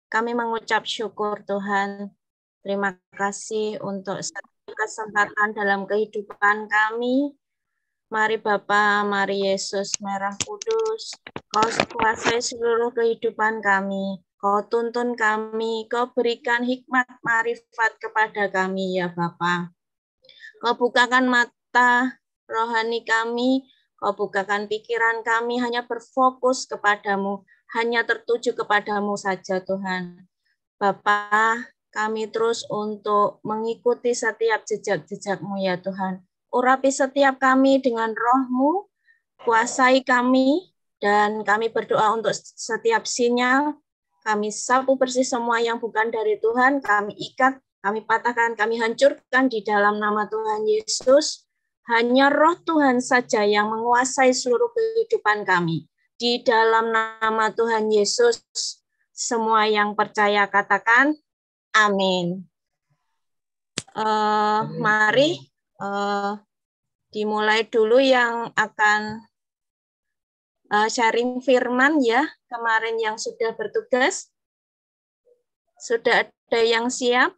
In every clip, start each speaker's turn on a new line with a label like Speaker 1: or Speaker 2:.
Speaker 1: Kami mengucap syukur Tuhan. Terima kasih untuk setiap kesempatan dalam kehidupan kami. Mari Bapa, mari Yesus, Merah Kudus, Kau kuasai seluruh kehidupan kami. Kau tuntun kami, Kau berikan hikmat marifat kepada kami ya Bapa. Kau bukakan mata rohani kami, Kau bukakan pikiran kami hanya berfokus kepadamu, hanya tertuju kepadamu saja Tuhan. Bapa, kami terus untuk mengikuti setiap jejak-jejak-Mu ya Tuhan. Urapi setiap kami dengan roh-Mu, kuasai kami, dan kami berdoa untuk setiap sinyal. Kami sapu bersih semua yang bukan dari Tuhan, kami ikat, kami patahkan, kami hancurkan di dalam nama Tuhan Yesus. Hanya roh Tuhan saja yang menguasai seluruh kehidupan kami. Di dalam nama Tuhan Yesus, semua yang percaya katakan, amin. Mari dimulai dulu yang akan sharing firman ya. Kemarin yang sudah bertugas, sudah ada yang siap?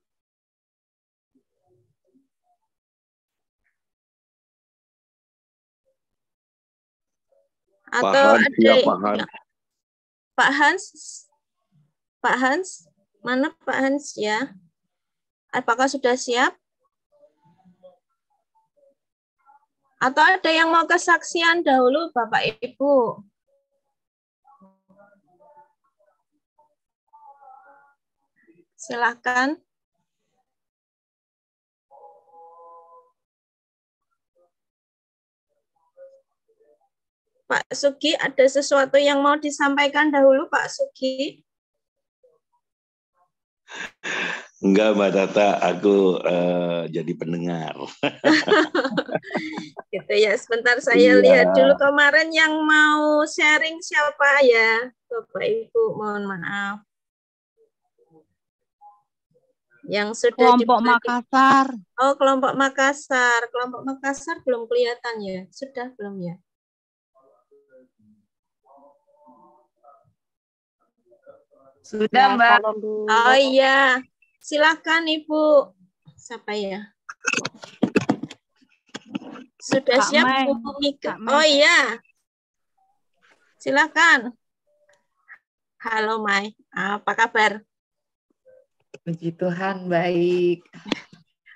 Speaker 1: Atau
Speaker 2: Pak Hans,
Speaker 1: ada
Speaker 2: ya, Pak Hans.
Speaker 1: Pak Hans? Pak Hans? Mana Pak Hans ya? Apakah sudah siap? Atau ada yang mau kesaksian dahulu Bapak Ibu? Silakan. Pak Sugi, ada sesuatu yang mau disampaikan dahulu Pak Sugi?
Speaker 2: Enggak, Mbak Tata, aku jadi pendengar.
Speaker 1: Gitu ya, sebentar saya lihat dulu kemarin yang mau sharing siapa ya, Bapak Ibu, mohon maaf. Yang sudah
Speaker 3: kelompok Makassar.
Speaker 1: Oh, kelompok Makassar. Kelompok Makassar belum kelihatan ya? Sudah belum ya?
Speaker 3: Sudah, Mbak.
Speaker 1: Oh iya. Silakan Ibu. Siapa ya? Sudah
Speaker 3: Kak
Speaker 1: siap
Speaker 3: Mai.
Speaker 1: Bu Mika? Oh iya. Silakan. Halo Mai. Apa kabar?
Speaker 3: Puji Tuhan, baik.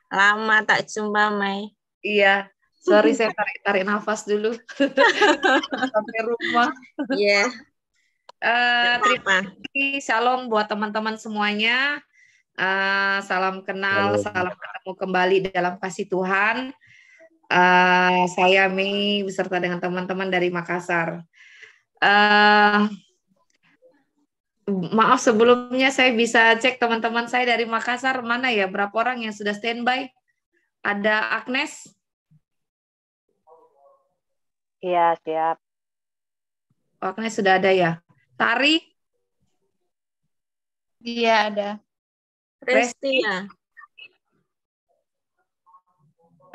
Speaker 1: Lama tak jumpa Mai.
Speaker 3: Iya. Sorry, saya tarik nafas dulu. Sampai rumah.
Speaker 1: Iya.
Speaker 3: Terima kasih. Shalom buat teman-teman semuanya. Salam kenal, salam ketemu kembali dalam kasih Tuhan. Saya Mei beserta dengan teman-teman dari Makassar. Maaf sebelumnya saya bisa cek teman-teman saya dari Makassar mana ya, berapa orang yang sudah standby? Ada Agnes?
Speaker 4: Iya, siap.
Speaker 3: Oh, Agnes sudah ada ya. Tari?
Speaker 5: Iya, ada.
Speaker 1: Resti ya.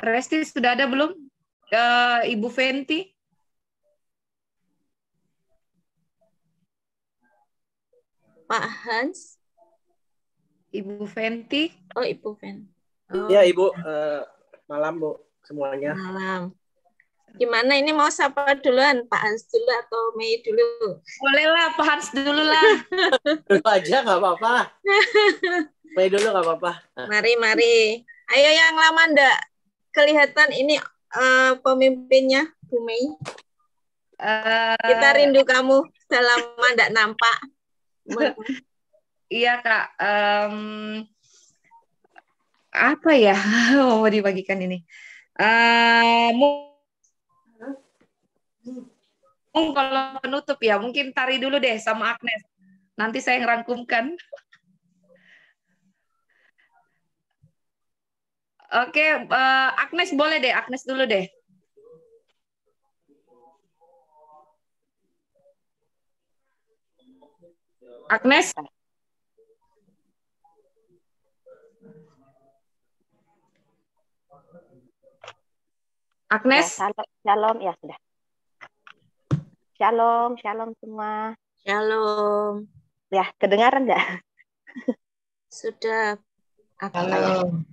Speaker 3: Resti sudah ada belum? Ibu Fenty?
Speaker 1: Pak Hans?
Speaker 3: Ibu Fenty?
Speaker 1: Oh, Ibu Fenty.
Speaker 6: Iya, Ibu. Malam, Bu, semuanya.
Speaker 1: Malam. Gimana ini mau sapa duluan? Pak Hans dulu atau Mei dulu?
Speaker 3: Bolehlah, Pak Hans dulu lah.
Speaker 6: Dulu aja, nggak apa-apa. Mei dulu nggak apa-apa.
Speaker 1: Mari. Ayo yang lama ndak kelihatan ini pemimpinnya, Bu Mei. Kita rindu kamu. Sudah lama ndak nampak.
Speaker 3: Iya, Kak. Apa ya mau dibagikan ini? Kalau penutup ya, mungkin Tari dulu deh sama Agnes. Nanti saya ngerangkumkan. Oke, Agnes boleh deh, Agnes dulu deh. Agnes? Agnes?
Speaker 4: Ya, shalom, ya sudah. Shalom semua.
Speaker 1: Shalom.
Speaker 4: Ya, kedengaran enggak?
Speaker 1: Sudah.
Speaker 3: Halo.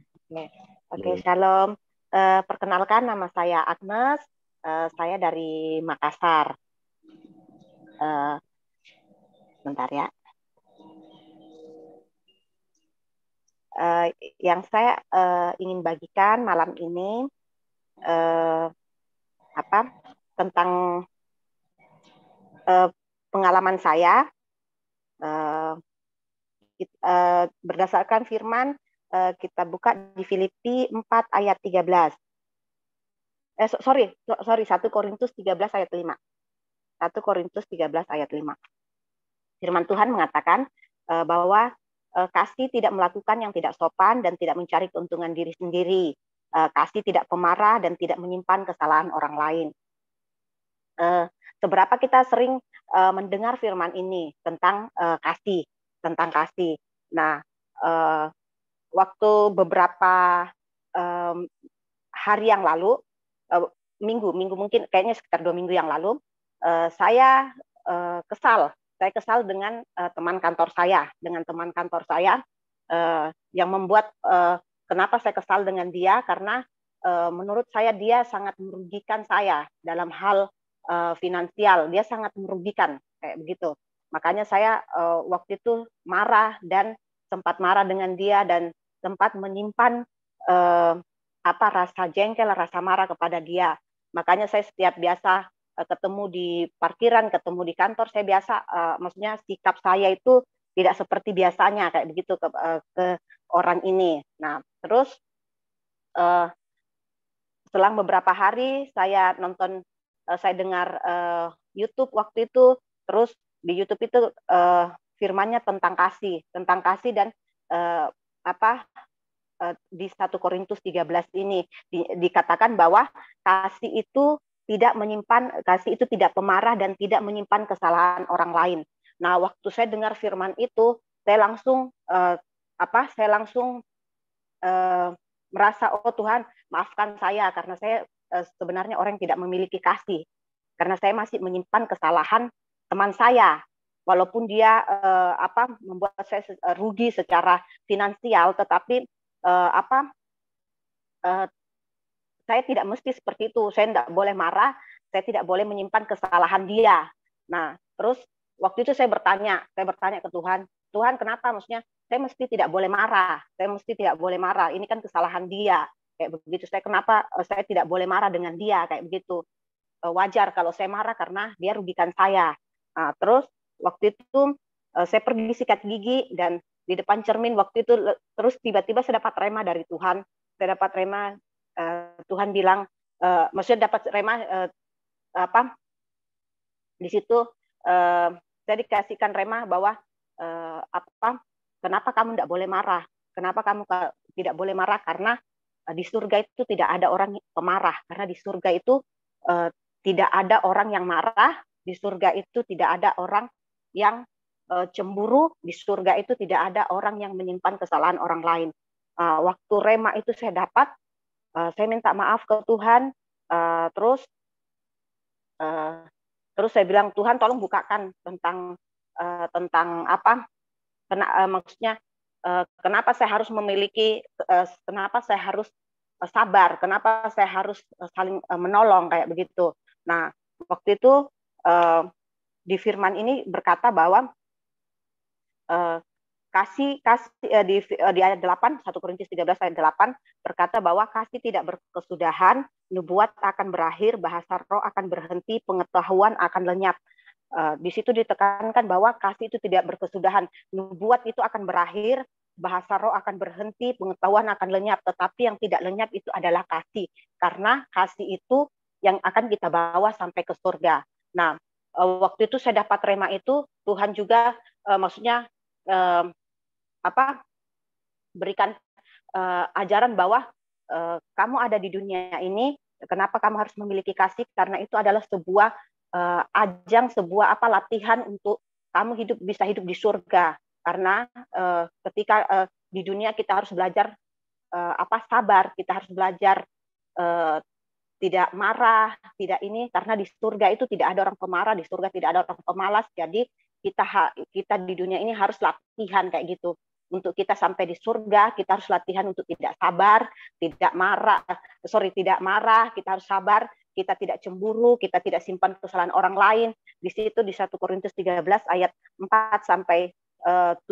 Speaker 4: Oke, shalom. Perkenalkan, nama saya Agnes. Saya dari Makassar. Bentar ya. Yang saya ingin bagikan malam ini tentang pengalaman saya berdasarkan firman. Kita buka di Filipi 4 ayat 13. Sorry, 1 Korintus 13 ayat 5. 1 Korintus 13 ayat 5. Firman Tuhan mengatakan bahwa kasih tidak melakukan yang tidak sopan dan tidak mencari keuntungan diri sendiri. Kasih tidak pemarah dan tidak menyimpan kesalahan orang lain. Seberapa kita sering mendengar firman ini tentang kasih. Nah, waktu beberapa hari yang lalu, minggu mungkin kayaknya sekitar 2 minggu yang lalu, saya kesal. Saya kesal dengan teman kantor saya, yang membuat kenapa saya kesal dengan dia, karena menurut saya dia sangat merugikan saya dalam hal finansial. Dia sangat merugikan kayak begitu. Makanya saya waktu itu sempat marah dengan dia dan sempat menyimpan rasa jengkel, rasa marah kepada dia. Makanya saya setiap biasa ketemu di parkiran, ketemu di kantor, saya biasa, maksudnya sikap saya itu tidak seperti biasanya kayak begitu ke orang ini. Nah, terus selang beberapa hari saya dengar YouTube waktu itu, terus di YouTube itu firmannya tentang kasih dan di 1 Korintus 13 ini dikatakan bahwa kasih itu tidak pemarah dan tidak menyimpan kesalahan orang lain. Nah, waktu saya dengar firman itu, saya langsung merasa, oh Tuhan, maafkan saya karena saya sebenarnya orang yang tidak memiliki kasih. Karena saya masih menyimpan kesalahan teman saya. Walaupun dia membuat saya rugi secara finansial, tetapi saya tidak mesti seperti itu. Saya tidak boleh marah, saya tidak boleh menyimpan kesalahan dia. Nah, terus waktu itu saya bertanya ke Tuhan, Tuhan kenapa? Maksudnya saya mesti tidak boleh marah. Ini kan kesalahan dia. Kayak begitu. Kenapa saya tidak boleh marah dengan dia? Kayak begitu. Wajar kalau saya marah karena dia rugikan saya. Nah, terus waktu itu saya pergi sikat gigi dan di depan cermin waktu itu, terus tiba-tiba saya dapat rema dari Tuhan. Saya dapat rema, Tuhan bilang, maksudnya dapat rema di situ saya dikasihkan rema bahwa kenapa kamu tidak boleh marah? Kenapa kamu tidak boleh marah? Karena di surga itu tidak ada orang pemarah. Karena di surga itu tidak ada orang yang marah. Di surga itu tidak ada orang yang cemburu. Di surga itu tidak ada orang yang menyimpan kesalahan orang lain. Waktu rema itu saya dapat, saya minta maaf ke Tuhan, terus saya bilang, Tuhan tolong bukakan tentang maksudnya kenapa saya harus kenapa saya harus sabar, kenapa saya harus saling menolong kayak begitu. Nah, waktu itu di firman ini berkata bahwa di ayat 8, 1 Korintus 13 ayat 8 berkata bahwa kasih tidak berkesudahan, nubuat akan berakhir, bahasa roh akan berhenti, pengetahuan akan lenyap. Di situ ditekankan bahwa kasih itu tidak berkesudahan, nubuat itu akan berakhir, bahasa roh akan berhenti, pengetahuan akan lenyap, tetapi yang tidak lenyap itu adalah kasih, karena kasih itu yang akan kita bawa sampai ke surga. Nah, waktu itu saya dapat rema itu, Tuhan juga maksudnya berikan ajaran bahwa kamu ada di dunia ini, kenapa kamu harus memiliki kasih? Karena itu adalah sebuah ajang, sebuah latihan untuk kamu bisa hidup di surga. Karena ketika di dunia kita harus belajar sabar, kita harus belajar tidak marah, tidak ini, karena di surga itu tidak ada orang pemarah, di surga tidak ada orang pemalas. Jadi kita di dunia ini harus latihan kayak gitu. Untuk kita sampai di surga, kita harus latihan untuk tidak sabar, tidak marah, kita harus sabar, kita tidak cemburu, kita tidak simpan kesalahan orang lain. Di situ di 1 Korintus 13 ayat 4 sampai 7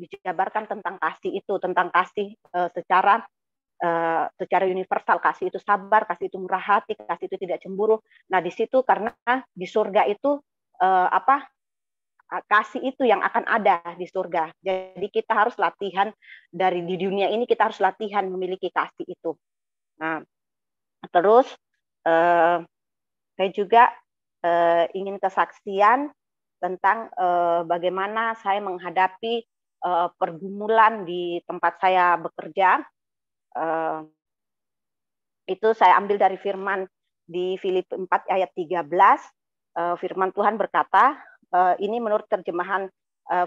Speaker 4: dijabarkan tentang kasih itu, tentang kasih secara universal. Kasih itu sabar, kasih itu murah hati, kasih itu tidak cemburu. Nah, di situ karena di surga itu kasih itu yang akan ada di surga. Jadi kita harus latihan di dunia ini, kita harus latihan memiliki kasih itu. Nah, terus saya juga ingin kesaksian tentang bagaimana saya menghadapi pergumulan di tempat saya bekerja. Itu saya ambil dari firman di Filipi 4 ayat 13. Firman Tuhan berkata, ini menurut terjemahan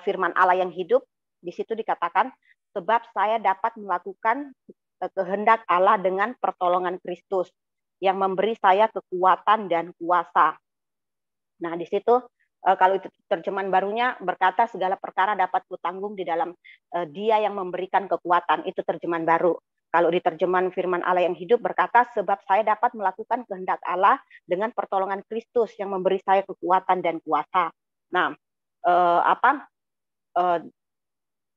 Speaker 4: firman Allah yang hidup, di situ dikatakan, sebab saya dapat melakukan kehendak Allah dengan pertolongan Kristus yang memberi saya kekuatan dan kuasa. Nah, di situ kalau itu terjemahan barunya berkata segala perkara dapat kutanggung di dalam Dia yang memberikan kekuatan. Itu terjemahan baru. Kalau di terjemahan firman Allah yang hidup berkata sebab saya dapat melakukan kehendak Allah dengan pertolongan Kristus yang memberi saya kekuatan dan kuasa. Nah,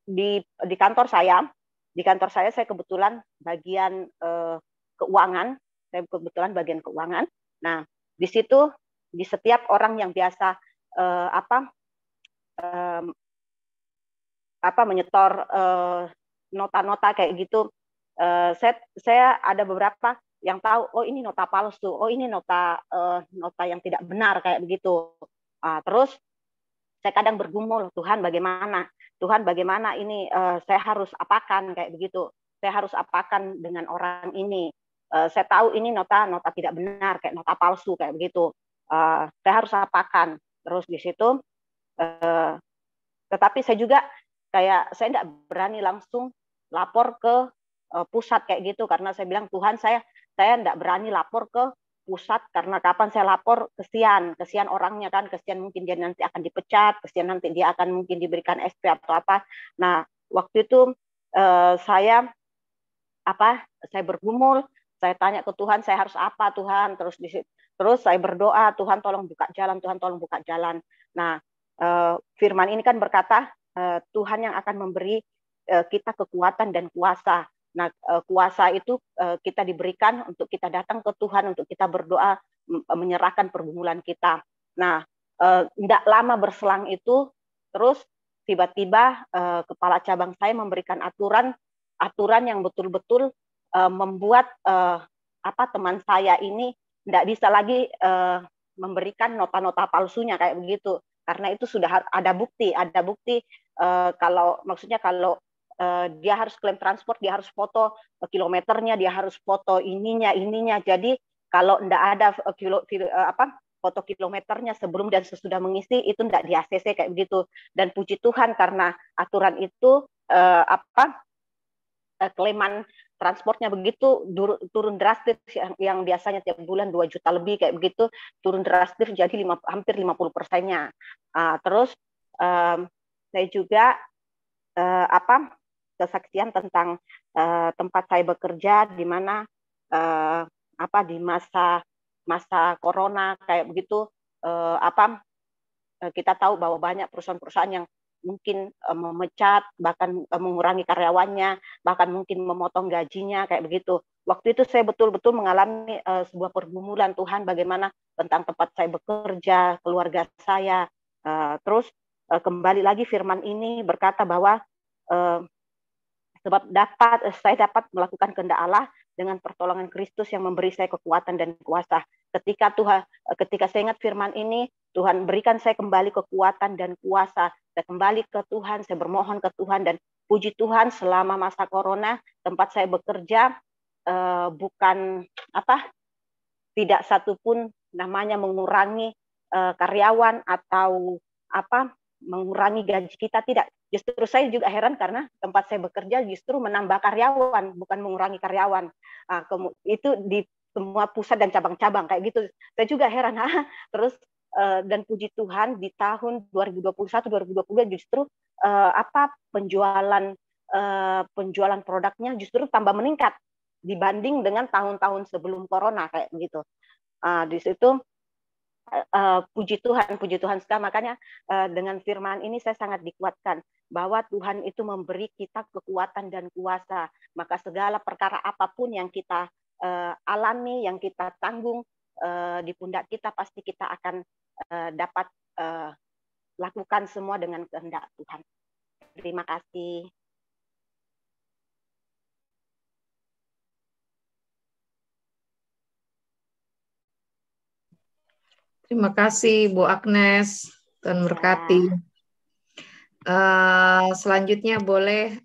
Speaker 4: di kantor saya saya kebetulan bagian keuangan. Saya kebetulan bagian keuangan. Nah, di situ di setiap orang yang biasa menyetor nota-nota kayak gitu, saya ada beberapa yang tahu, oh ini nota palsu, oh ini nota yang tidak benar kayak begitu. Terus saya kadang bergumul, Tuhan bagaimana ini, saya harus apakan kayak begitu, saya harus apakan dengan orang ini. Saya tahu ini nota tidak benar, kayak nota palsu kayak begitu. Saya harus apakan. Terus di situ, tetapi saya juga saya tidak berani langsung lapor ke pusat kayak gitu, karena saya bilang Tuhan, saya tidak berani lapor ke pusat karena kapan saya lapor kesian orangnya kan, kesian mungkin dia nanti akan dipecat, kesian nanti dia akan mungkin diberikan SP atau apa. Nah, waktu itu saya bergumul, saya tanya ke Tuhan, saya harus apa Tuhan, terus saya berdoa, Tuhan tolong buka jalan, Tuhan tolong buka jalan. Nah, firman ini kan berkata Tuhan yang akan memberi kita kekuatan dan kuasa. Nah, kuasa itu kita diberikan untuk kita datang ke Tuhan, untuk kita berdoa, menyerahkan pergumulan kita. Nah, tidak lama berselang itu, terus tiba-tiba kepala cabang saya memberikan aturan yang betul-betul membuat teman saya ini tidak bisa lagi memberikan nota-nota palsunya kayak begitu, karena itu sudah ada bukti kalau dia harus klaim transport, dia harus foto kilometernya, dia harus foto ininya. Jadi kalau tidak ada foto kilometernya sebelum dan sesudah mengisi, itu tidak di ACC kayak begitu. Dan puji Tuhan karena aturan itu klaiman transportnya begitu turun drastis, yang biasanya tiap bulan 2 juta lebih kayak begitu, turun drastis jadi hampir 50%-nya. Terus saya juga kesaksian tentang tempat saya bekerja di mana di masa corona kayak begitu, kita tahu bahwa banyak perusahaan-perusahaan yang mungkin memecat, bahkan mengurangi karyawannya, bahkan mungkin memotong gajinya kayak begitu. Waktu itu saya betul-betul mengalami sebuah pergumulan, Tuhan bagaimana tentang tempat saya bekerja, keluarga saya. Terus kembali lagi firman ini berkata bahwa sebab saya dapat melakukan kehendak Allah dengan pertolongan Kristus yang memberi saya kekuatan dan kuasa. Ketika saya ingat firman ini, Tuhan berikan saya kembali kekuatan dan kuasa. Saya kembali ke Tuhan, saya bermohon ke Tuhan, dan puji Tuhan selama masa corona tempat saya bekerja tidak satupun namanya mengurangi karyawan atau mengurangi gaji kita, tidak. Justru saya juga heran karena tempat saya bekerja justru menambah karyawan, bukan mengurangi karyawan. Itu di semua pusat dan cabang-cabang kayak gitu. Saya juga heran. Terus dan puji Tuhan di tahun 2021-2022 justru penjualan produknya justru tambah meningkat dibanding dengan tahun-tahun sebelum corona kayak begitu. Di situ puji Tuhan sekali. Makanya dengan firman ini saya sangat dikuatkan bahwa Tuhan itu memberi kita kekuatan dan kuasa. Maka segala perkara apapun yang kita alami, yang kita tanggung di pundak kita, pasti kita akan dapat lakukan semua dengan kehendak Tuhan. Terima kasih.
Speaker 3: Terima kasih Bu Agnes, Tuhan berkati. Selanjutnya boleh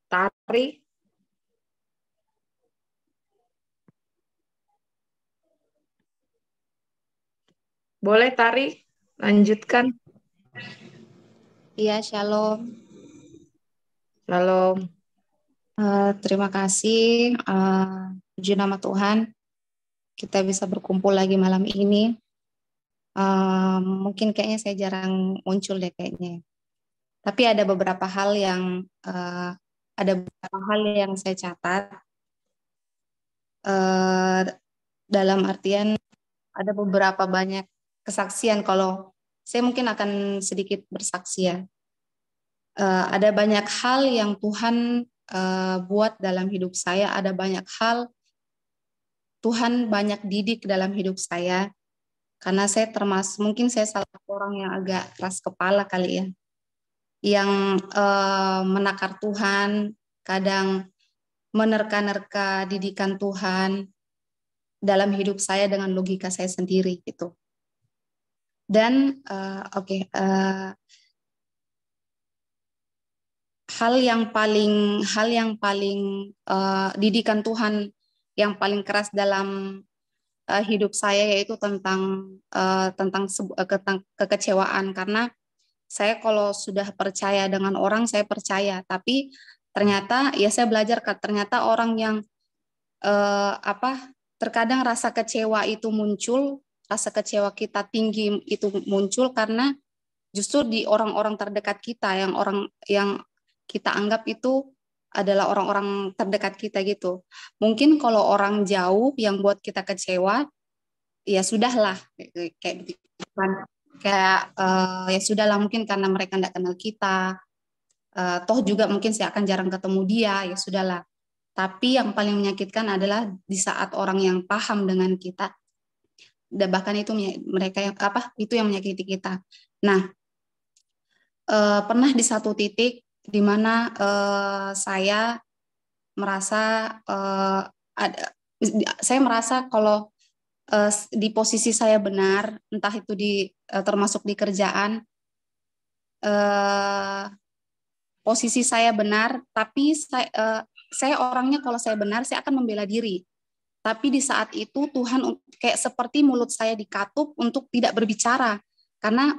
Speaker 3: Tari. Boleh Tari, lanjutkan.
Speaker 5: Iya, shalom.
Speaker 3: Shalom.
Speaker 5: Terima kasih. Puji nama Tuhan. Kita bisa berkumpul lagi malam ini. Mungkin kayaknya saya jarang muncul deh kayaknya. Tapi ada beberapa hal yang saya catat. Dalam artian ada beberapa banyak kesaksian. Kalau saya mungkin akan sedikit bersaksi ya. Ada banyak hal yang Tuhan buat dalam hidup saya. Ada banyak hal Tuhan banyak didik dalam hidup saya. Karena saya mungkin saya salah satu orang yang agak keras kepala kali ya. Yang menakar Tuhan, kadang menerka-nerka didikan Tuhan dalam hidup saya dengan logika saya sendiri gitu. Dan hal yang paling didikan Tuhan yang paling keras dalam hidup saya yaitu tentang kekecewaan. Karena saya kalau sudah percaya dengan orang, saya percaya, tapi ternyata ya saya belajar ternyata orang yang terkadang rasa kecewa itu muncul, rasa kecewa kita tinggi itu muncul karena justru di orang-orang terdekat kita, yang kita anggap itu adalah orang-orang terdekat kita gitu. Mungkin kalau orang jauh yang buat kita kecewa, ya sudahlah kayak begitu kan. Kayak ya sudahlah, mungkin karena mereka tidak kenal kita, toh juga mungkin saya akan jarang ketemu dia, ya sudahlah. Tapi yang paling menyakitkan adalah di saat orang yang paham dengan kita, dan bahkan itu mereka yang itu yang menyakiti kita. Nah, pernah di satu titik di mana saya merasa kalau di posisi saya benar, entah itu termasuk di kerjaan, posisi saya benar, tapi saya orangnya kalau saya benar saya akan membela diri. Tapi di saat itu Tuhan kayak seperti mulut saya dikatup untuk tidak berbicara, karena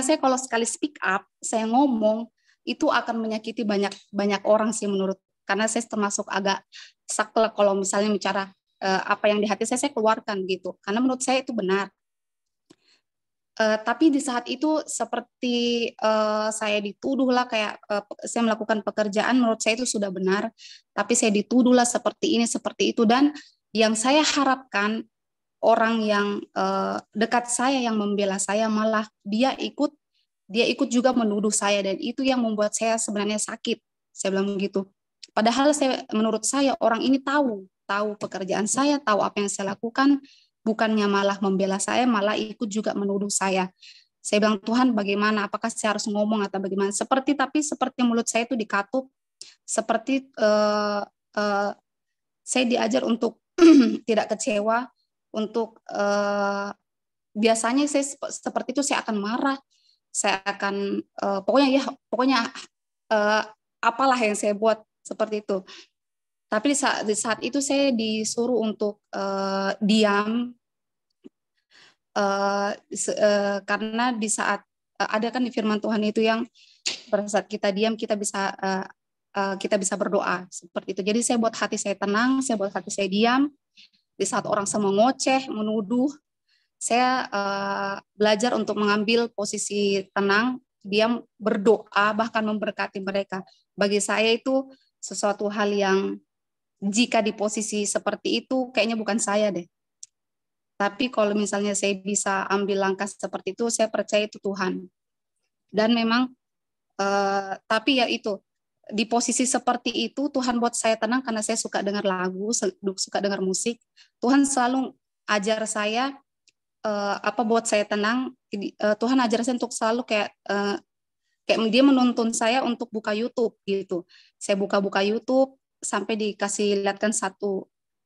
Speaker 5: saya kalau sekali speak up, saya ngomong itu akan menyakiti banyak orang sih menurut. Karena saya termasuk agak saklek kalau misalnya bicara apa yang di hati saya keluarkan gitu. Karena menurut saya itu benar. Tapi di saat itu seperti saya dituduh lah, kayak saya melakukan pekerjaan menurut saya itu sudah benar, tapi saya dituduh lah seperti ini seperti itu. Dan yang saya harapkan orang yang dekat saya yang membela saya, malah dia ikut juga menuduh saya, dan itu yang membuat saya sebenarnya sakit. Saya bilang begitu. Padahal menurut saya orang ini tahu pekerjaan saya, tahu apa yang saya lakukan, bukannya malah membela saya, malah ikut juga menuduh saya. Saya bilang, Tuhan bagaimana? Apakah saya harus ngomong atau bagaimana? Seperti mulut saya itu dikatup, seperti saya diajar untuk tidak kecewa, untuk biasanya saya seperti itu, saya akan marah, saya akan pokoknya apalah yang saya buat seperti itu. Tapi di saat itu saya disuruh untuk diam, karena di saat ada kan di firman Tuhan itu yang pada saat kita diam kita bisa berdoa seperti itu. Jadi saya buat hati saya tenang, saya buat hati saya diam. Di saat orang semua ngoceh, menuduh, saya belajar untuk mengambil posisi tenang, diam, berdoa, bahkan memberkati mereka. Bagi saya itu sesuatu hal yang jika di posisi seperti itu kayaknya bukan saya deh. Tapi kalau misalnya saya bisa ambil langkah seperti itu, saya percaya itu Tuhan. Dan memang, tapi ya itu, di posisi seperti itu Tuhan buat saya tenang karena saya suka dengar lagu, suka dengar musik. Tuhan selalu ajar saya apa buat saya tenang. Tuhan ajar saya untuk selalu kayak dia menuntun saya untuk buka YouTube gitu. Saya buka YouTube sampai dikasih lihatkan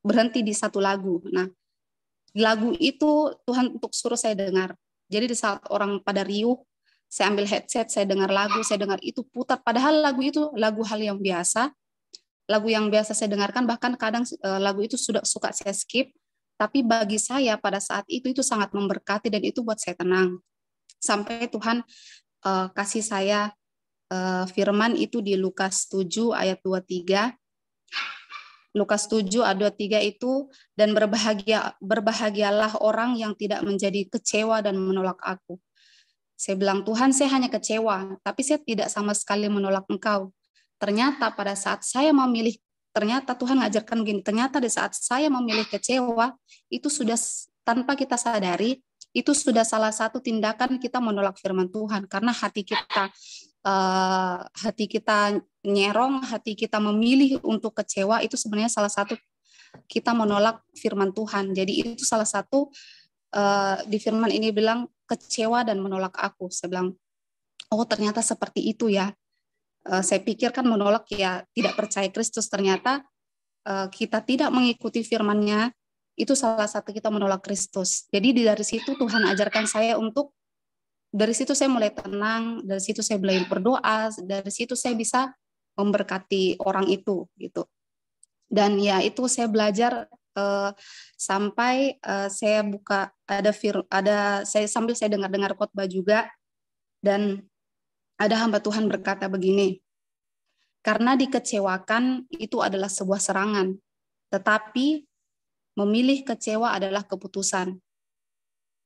Speaker 5: berhenti di satu lagu. Nah, lagu itu Tuhan untuk suruh saya dengar. Jadi di saat orang pada riuh, saya ambil headset, saya dengar lagu, saya dengar itu putar. Padahal lagu itu lagu hal yang biasa, lagu yang biasa saya dengarkan. Bahkan kadang lagu itu sudah suka saya skip. Tapi bagi saya pada saat itu sangat memberkati dan itu buat saya tenang. Sampai Tuhan kasih saya firman itu di Lukas 7 ayat 23. Lukas 7 ayat 23 itu, dan berbahagialah orang yang tidak menjadi kecewa dan menolak aku. Saya bilang, Tuhan, saya hanya kecewa, tapi saya tidak sama sekali menolak Engkau. Ternyata pada saat saya memilih, ternyata Tuhan ngajarkan begini, ternyata di saat saya memilih kecewa, itu sudah tanpa kita sadari, itu sudah salah satu tindakan kita menolak firman Tuhan. Karena hati kita nyerong, hati kita memilih untuk kecewa, itu sebenarnya salah satu kita menolak firman Tuhan. Jadi itu salah satu di firman ini bilang kecewa dan menolak aku. Saya bilang, oh ternyata seperti itu ya. Saya pikir kan menolak ya tidak percaya Kristus, ternyata kita tidak mengikuti firman-Nya, itu salah satu kita menolak Kristus. Jadi dari situ Tuhan ajarkan saya untuk, dari situ saya mulai tenang, dari situ saya mulai berdoa, dari situ saya bisa memberkati orang itu gitu. Dan ya itu saya belajar sampai saya buka saya sambil saya dengar khotbah juga, dan ada hamba Tuhan berkata begini, karena dikecewakan itu adalah sebuah serangan, tetapi memilih kecewa adalah keputusan.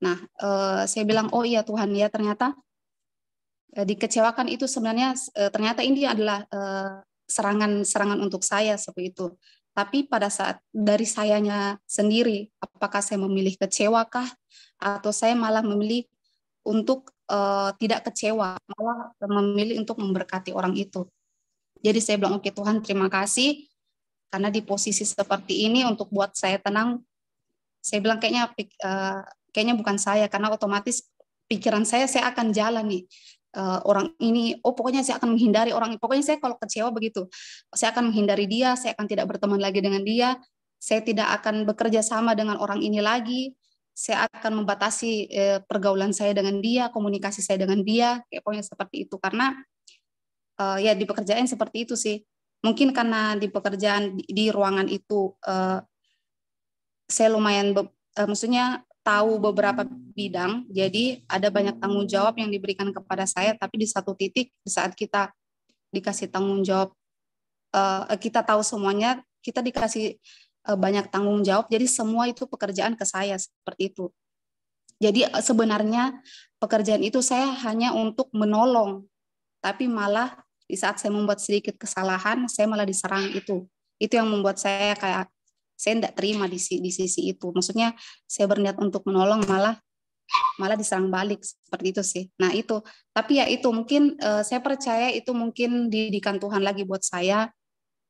Speaker 5: Nah, saya bilang, oh iya Tuhan, ya ternyata dikecewakan itu sebenarnya ternyata ini adalah serangan untuk saya seperti itu. Tapi pada saat dari sayanya sendiri, apakah saya memilih kecewakah atau saya malah memilih untuk tidak kecewa, malah memilih untuk memberkati orang itu. Jadi saya bilang, oke Tuhan, terima kasih karena di posisi seperti ini untuk buat saya tenang. Saya bilang kayaknya bukan saya, karena otomatis pikiran saya akan jalan nih. Orang ini, pokoknya saya akan menghindari orang ini. Pokoknya saya kalau kecewa begitu, saya akan menghindari dia, saya akan tidak berteman lagi dengan dia, saya tidak akan bekerja sama dengan orang ini lagi, saya akan membatasi pergaulan saya dengan dia, komunikasi saya dengan dia, kayak pokoknya seperti itu. Karena ya di pekerjaan seperti itu sih. Mungkin karena di pekerjaan di ruangan itu saya lumayan maksudnya tahu beberapa bidang, jadi ada banyak tanggung jawab yang diberikan kepada saya, tapi di satu titik di saat kita dikasih tanggung jawab, kita tahu semuanya, kita dikasih banyak tanggung jawab, jadi semua itu pekerjaan ke saya seperti itu. Jadi sebenarnya pekerjaan itu saya hanya untuk menolong, tapi malah di saat saya membuat sedikit kesalahan, saya malah diserang itu. Itu yang membuat saya kayak saya tidak terima di sisi itu. Maksudnya saya berniat untuk menolong, malah diserang balik seperti itu sih. Nah itu, tapi ya itu mungkin saya percaya itu mungkin didikan Tuhan lagi buat saya,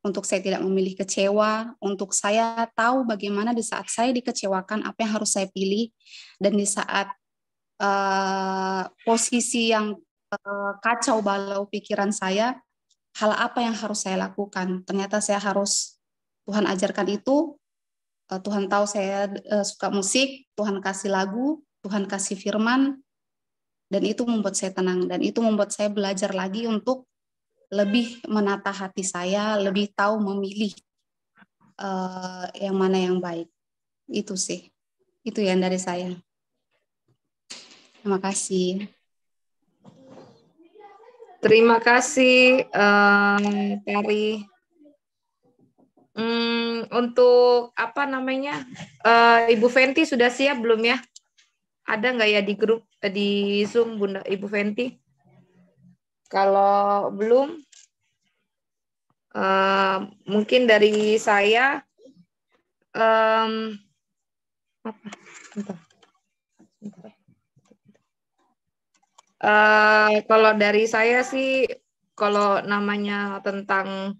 Speaker 5: untuk saya tidak memilih kecewa, untuk saya tahu bagaimana di saat saya dikecewakan apa yang harus saya pilih, dan di saat posisi yang kacau balau pikiran saya, hal apa yang harus saya lakukan. Ternyata saya harus, Tuhan ajarkan itu. Tuhan tahu saya suka musik, Tuhan kasih lagu, Tuhan kasih firman, dan itu membuat saya tenang, dan itu membuat saya belajar lagi untuk lebih menata hati saya, lebih tahu memilih yang mana yang baik. Itu sih, itu yang dari saya. Terima kasih.
Speaker 3: Terima kasih, Tari. Untuk apa namanya, Ibu Fenty sudah siap belum ya? Ada nggak ya di grup, di Zoom, Bunda Ibu Fenty? Kalau belum, mungkin dari saya, kalau dari saya sih, kalau namanya tentang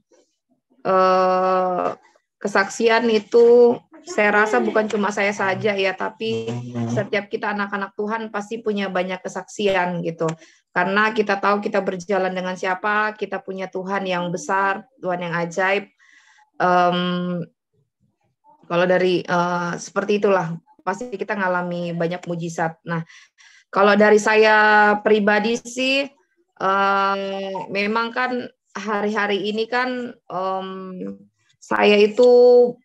Speaker 3: kesaksian itu, saya rasa bukan cuma saya saja ya, tapi setiap kita anak-anak Tuhan pasti punya banyak kesaksian gitu. Karena kita tahu kita berjalan dengan siapa, kita punya Tuhan yang besar, Tuhan yang ajaib. Kalau dari seperti itulah, pasti kita ngalami banyak mujizat. Nah, kalau dari saya pribadi sih, memang kan hari-hari ini kan saya itu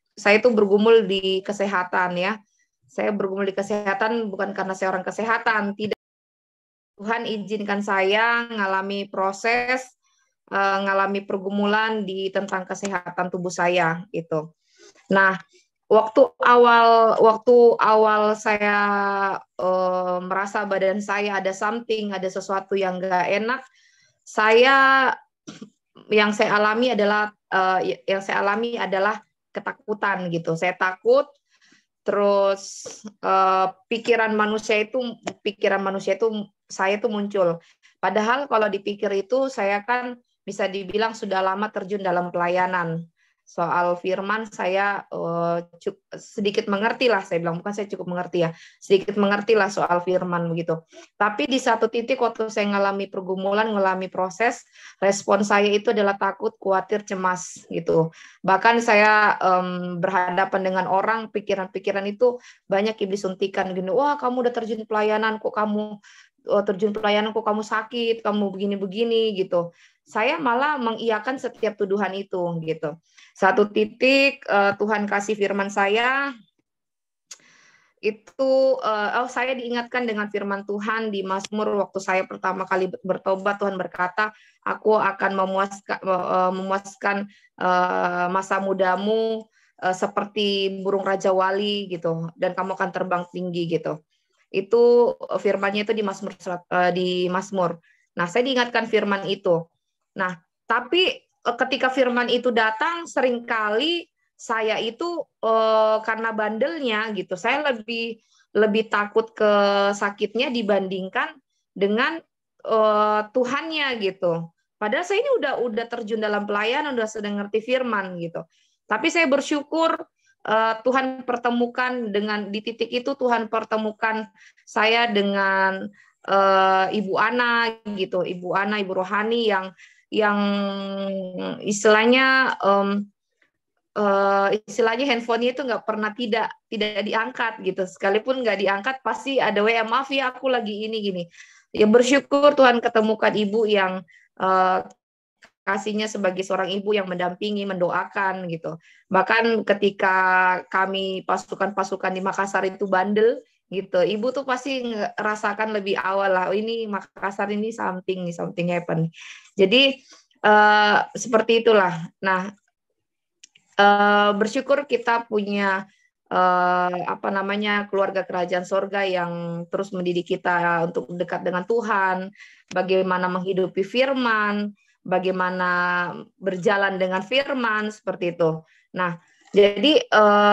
Speaker 3: bergumul di kesehatan ya. Saya bergumul di kesehatan bukan karena saya orang kesehatan, tidak. Tuhan izinkan saya ngalami proses, ngalami pergumulan tentang kesehatan tubuh saya gitu. Nah, waktu awal saya merasa badan saya ada something, ada sesuatu yang nggak enak, yang saya alami adalah ketakutan gitu. Saya takut, terus pikiran manusia itu saya itu muncul. Padahal kalau dipikir itu saya kan bisa dibilang sudah lama terjun dalam pelayanan. Soal firman saya sedikit mengerti lah, saya bilang, bukan saya cukup mengerti ya, sedikit mengerti lah soal firman begitu. Tapi di satu titik waktu saya ngalami pergumulan, ngalami proses, respon saya itu adalah takut, khawatir, cemas gitu. Bahkan saya berhadapan dengan orang, pikiran-pikiran itu banyak iblis suntikan gini, wah kamu udah terjun pelayanan, kok kamu sakit, kamu begini-begini gitu. Saya malah mengiyakan setiap tuduhan itu gitu. Satu titik Tuhan kasih firman saya itu, saya diingatkan dengan firman Tuhan di Mazmur waktu saya pertama kali bertobat. Tuhan berkata, aku akan memuaskan masa mudamu seperti burung raja wali gitu, dan kamu akan terbang tinggi gitu. Itu firmannya itu di Mazmur. Nah, saya diingatkan firman itu. Nah, tapi ketika firman itu datang, seringkali saya itu karena bandelnya gitu, saya lebih takut ke sakitnya dibandingkan dengan Tuhannya gitu. Padahal saya ini udah terjun dalam pelayanan, udah sedang ngerti firman gitu. Tapi saya bersyukur Tuhan pertemukan di titik itu, Tuhan pertemukan saya dengan Ibu Ana gitu, Ibu Ana, Ibu Rohani yang istilahnya handphonenya itu nggak pernah tidak diangkat gitu. Sekalipun nggak diangkat pasti ada WA, maaf ya aku lagi ini gini. Ya bersyukur Tuhan ketemukan ibu yang kasihnya sebagai seorang ibu yang mendampingi, mendoakan gitu. Bahkan ketika kami pasukan-pasukan di Makassar itu bandel gitu, ibu tuh pasti ngerasakan lebih awal lah, ini Makassar ini something happen. Jadi seperti itulah. Nah, bersyukur kita punya keluarga kerajaan sorga yang terus mendidik kita untuk dekat dengan Tuhan, bagaimana menghidupi firman, bagaimana berjalan dengan firman, seperti itu. Nah, jadi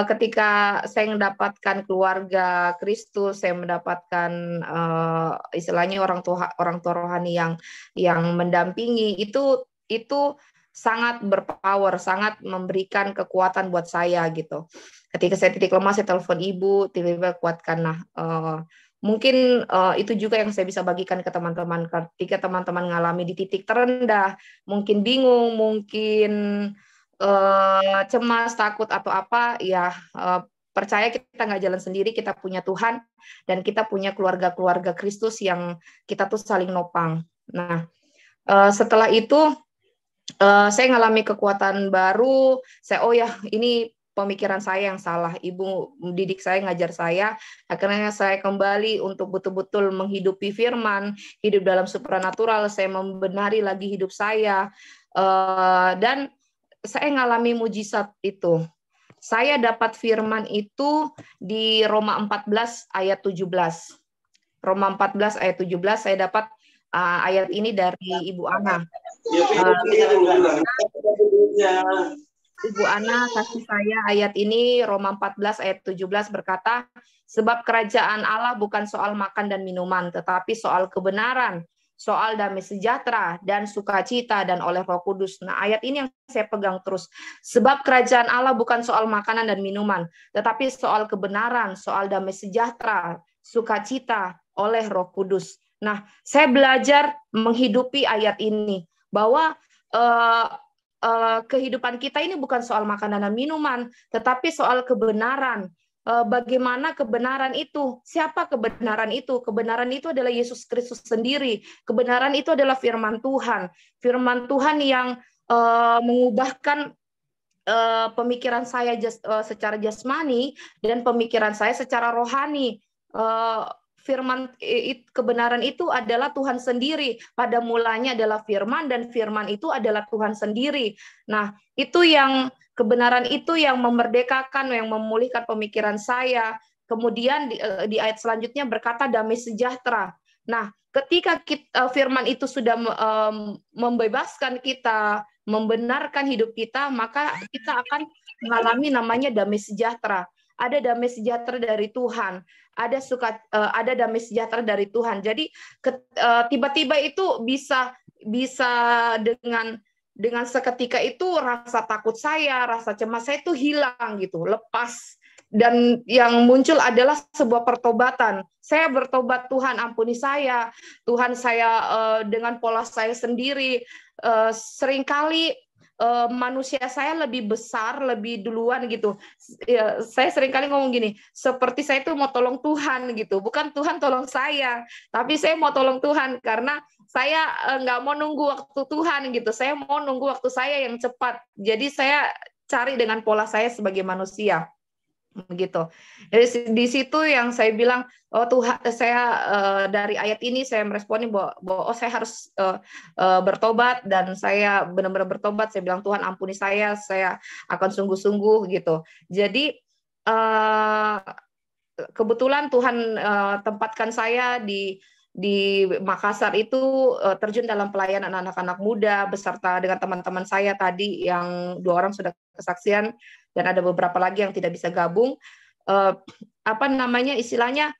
Speaker 3: ketika saya mendapatkan keluarga Kristus, saya mendapatkan istilahnya orang tua rohani yang mendampingi, itu sangat berpower, sangat memberikan kekuatan buat saya gitu. Ketika saya titik lemah, saya telepon ibu, tiba-tiba kuatkan. Nah, mungkin itu juga yang saya bisa bagikan ke teman-teman. Ketika teman-teman mengalami di titik terendah, mungkin bingung, mungkin cemas, takut atau apa, ya percaya kita nggak jalan sendiri, kita punya Tuhan dan kita punya keluarga-keluarga Kristus yang kita tuh saling nopang. Nah, setelah itu saya ngalami kekuatan baru. Ini pemikiran saya yang salah. Ibu didik saya, ngajar saya. Akhirnya saya kembali untuk betul-betul menghidupi firman, hidup dalam supranatural. Saya membenari lagi hidup saya. Dan saya ngalami mujizat itu. Saya dapat firman itu di Roma 14 ayat 17. Roma 14 ayat 17. Saya dapat ayat ini dari Ibu Ana. Ibu Ana kasih saya ayat ini, Roma 14 ayat 17 berkata, sebab kerajaan Allah bukan soal makan dan minuman, tetapi soal kebenaran, soal damai sejahtera dan sukacita dan oleh Roh Kudus. Nah, ayat ini yang saya pegang terus. Sebab kerajaan Allah bukan soal makanan dan minuman, tetapi soal kebenaran, soal damai sejahtera, sukacita oleh Roh Kudus. Nah, saya belajar menghidupi ayat ini bahwa kehidupan kita ini bukan soal makanan dan minuman, tetapi soal kebenaran. Bagaimana kebenaran itu? Siapa kebenaran itu? Kebenaran itu adalah Yesus Kristus sendiri. Kebenaran itu adalah firman Tuhan. Firman Tuhan yang mengubahkan pemikiran saya secara jasmani dan pemikiran saya secara rohani. Firman kebenaran itu adalah Tuhan sendiri. Pada mulanya adalah firman dan firman itu adalah Tuhan sendiri. Nah, itu yang kebenaran itu yang memerdekakan, yang memulihkan pemikiran saya. Kemudian di ayat selanjutnya berkata damai sejahtera. Nah, ketika firman itu sudah membebaskan kita, membenarkan hidup kita, maka kita akan mengalami namanya damai sejahtera. Ada damai sejahtera dari Tuhan, ada damai sejahtera dari Tuhan. Jadi tiba-tiba itu bisa dengan seketika itu rasa takut saya, rasa cemas saya itu hilang gitu, lepas. Dan yang muncul adalah sebuah pertobatan. Saya bertobat, Tuhan ampuni saya, Tuhan saya dengan pola saya sendiri. Seringkali manusia saya lebih besar, lebih duluan gitu. Saya seringkali ngomong gini, seperti saya itu mau tolong Tuhan gitu. Bukan Tuhan tolong saya, tapi saya mau tolong Tuhan karena saya nggak mau nunggu waktu Tuhan gitu. Saya mau nunggu waktu saya yang cepat. Jadi saya cari dengan pola saya sebagai manusia. Begitu. Dari di situ yang saya bilang, oh Tuhan, saya dari ayat ini saya meresponi bahwa oh saya harus bertobat, dan saya benar-benar bertobat. Saya bilang, Tuhan ampuni saya akan sungguh-sungguh gitu. Jadi kebetulan Tuhan tempatkan saya di Makassar itu terjun dalam pelayanan anak-anak muda beserta dengan teman-teman saya tadi yang 2 orang sudah kesaksian dan ada beberapa lagi yang tidak bisa gabung. Istilahnya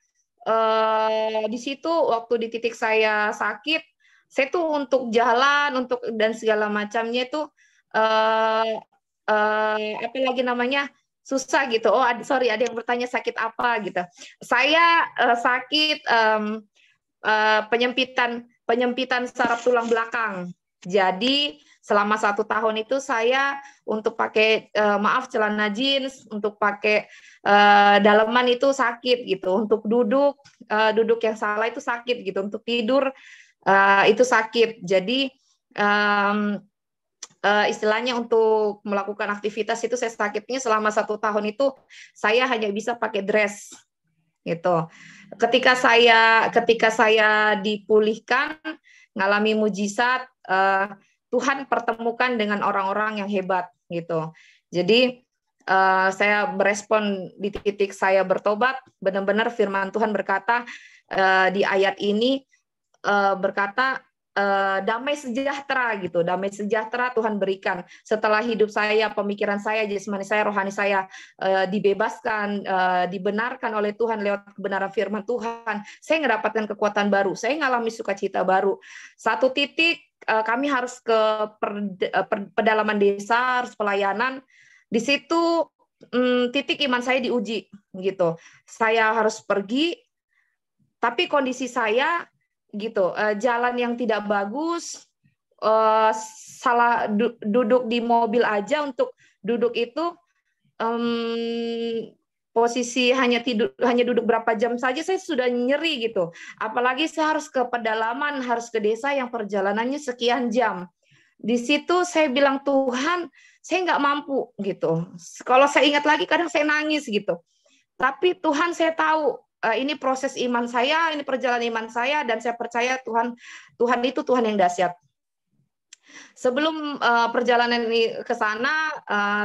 Speaker 3: di situ waktu di titik saya sakit, saya tuh untuk jalan dan segala macamnya itu susah gitu. Oh sorry, ada yang bertanya sakit apa gitu. Saya sakit penyempitan saraf tulang belakang. Jadi selama 1 tahun itu saya untuk pakai celana jeans, untuk pakai daleman itu sakit gitu. Untuk duduk yang salah itu sakit gitu. Untuk tidur itu sakit. Jadi istilahnya untuk melakukan aktivitas itu saya sakitnya selama 1 tahun itu saya hanya bisa pakai dress gitu. Ketika saya dipulihkan, ngalami mujizat, Tuhan pertemukan dengan orang-orang yang hebat gitu. Jadi saya berespon di titik saya bertobat, benar-benar firman Tuhan berkata di ayat ini berkata damai sejahtera gitu, damai sejahtera Tuhan berikan setelah hidup saya, pemikiran saya, jasmani saya, rohani saya dibebaskan, dibenarkan oleh Tuhan lewat kebenaran firman Tuhan. Saya mendapatkan kekuatan baru, saya mengalami sukacita baru. Satu titik kami harus ke pedalaman desa, harus pelayanan. Di situ titik iman saya diuji gitu. Saya harus pergi, tapi kondisi saya gitu, jalan yang tidak bagus, salah duduk di mobil aja, untuk duduk itu posisi hanya duduk berapa jam saja saya sudah nyeri gitu. Apalagi saya harus ke pedalaman, harus ke desa yang perjalanannya sekian jam. Di situ saya bilang, Tuhan, saya nggak mampu gitu. Kalau saya ingat lagi kadang saya nangis gitu. Tapi Tuhan, saya tahu ini proses iman saya, ini perjalanan iman saya, dan saya percaya Tuhan itu Tuhan yang dahsyat. Sebelum perjalanan ini ke sana,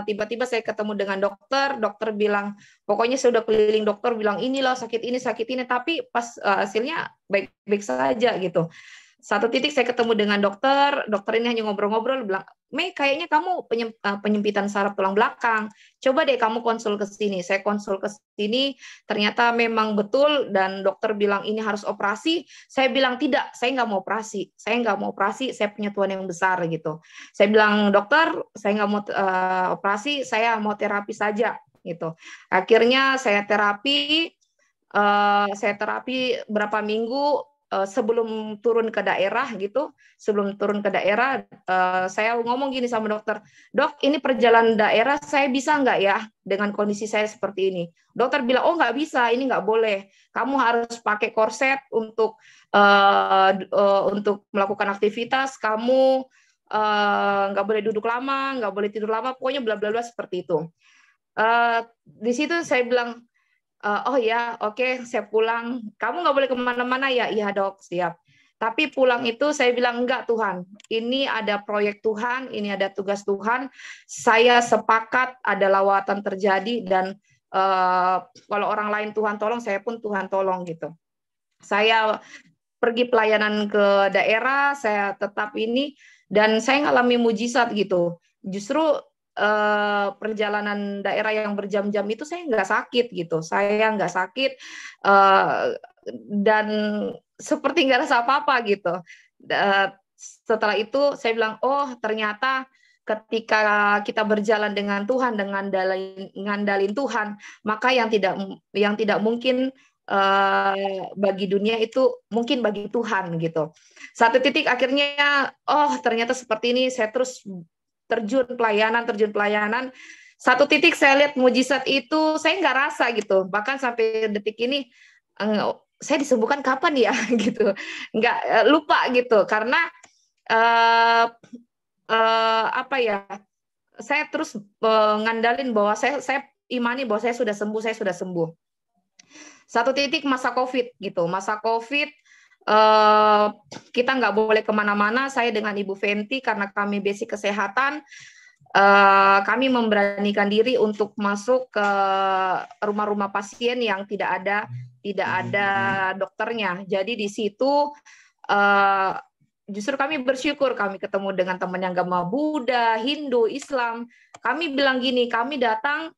Speaker 3: tiba-tiba saya ketemu dengan dokter. Dokter bilang, pokoknya saya udah keliling dokter bilang inilah sakit ini, tapi pas hasilnya baik-baik saja gitu. Satu titik saya ketemu dengan dokter ini hanya ngobrol-ngobrol, bilang, Mei, kayaknya kamu penyempitan saraf tulang belakang. Coba deh kamu konsul ke sini. Saya konsul ke sini, ternyata memang betul, dan dokter bilang ini harus operasi. Saya bilang tidak, saya nggak mau operasi. Saya punya Tuhan yang besar gitu. Saya bilang, dokter, saya nggak mau operasi, saya mau terapi saja gitu. Akhirnya saya terapi berapa minggu. Sebelum turun ke daerah gitu, saya ngomong gini sama dokter, dok, ini perjalanan daerah saya bisa nggak ya dengan kondisi saya seperti ini? Dokter bilang, oh nggak bisa, ini nggak boleh, kamu harus pakai korset untuk melakukan aktivitas, kamu nggak boleh duduk lama, nggak boleh tidur lama, pokoknya bla bla bla seperti itu. Di situ saya bilang, oh ya, oke, saya pulang. Kamu nggak boleh kemana-mana ya? Iya dok, siap. Tapi pulang itu saya bilang, enggak Tuhan, ini ada proyek Tuhan, ini ada tugas Tuhan. Saya sepakat ada lawatan terjadi, dan kalau orang lain Tuhan tolong, saya pun Tuhan tolong gitu. Saya pergi pelayanan ke daerah, saya tetap ini, dan saya ngalami mujizat gitu. Justru perjalanan daerah yang berjam-jam itu saya nggak sakit gitu, dan seperti nggak rasa apa-apa gitu. Setelah itu saya bilang, oh ternyata ketika kita berjalan dengan Tuhan, dengan ngandalin Tuhan, maka yang tidak mungkin bagi dunia itu mungkin bagi Tuhan gitu. Satu titik akhirnya, oh ternyata seperti ini, saya terus terjun pelayanan. Satu titik saya lihat mujizat itu saya nggak rasa gitu, bahkan sampai detik ini saya disembuhkan kapan ya gitu, nggak lupa gitu, karena saya terus ngandalin bahwa saya imani bahwa saya sudah sembuh. Satu titik masa COVID gitu, kita nggak boleh kemana-mana. Saya dengan Ibu Fenty, karena kami basic kesehatan, kami memberanikan diri untuk masuk ke rumah-rumah pasien yang tidak ada dokternya. Jadi di situ justru kami bersyukur, kami ketemu dengan teman yang agama Buddha, Hindu, Islam. Kami bilang gini, kami datang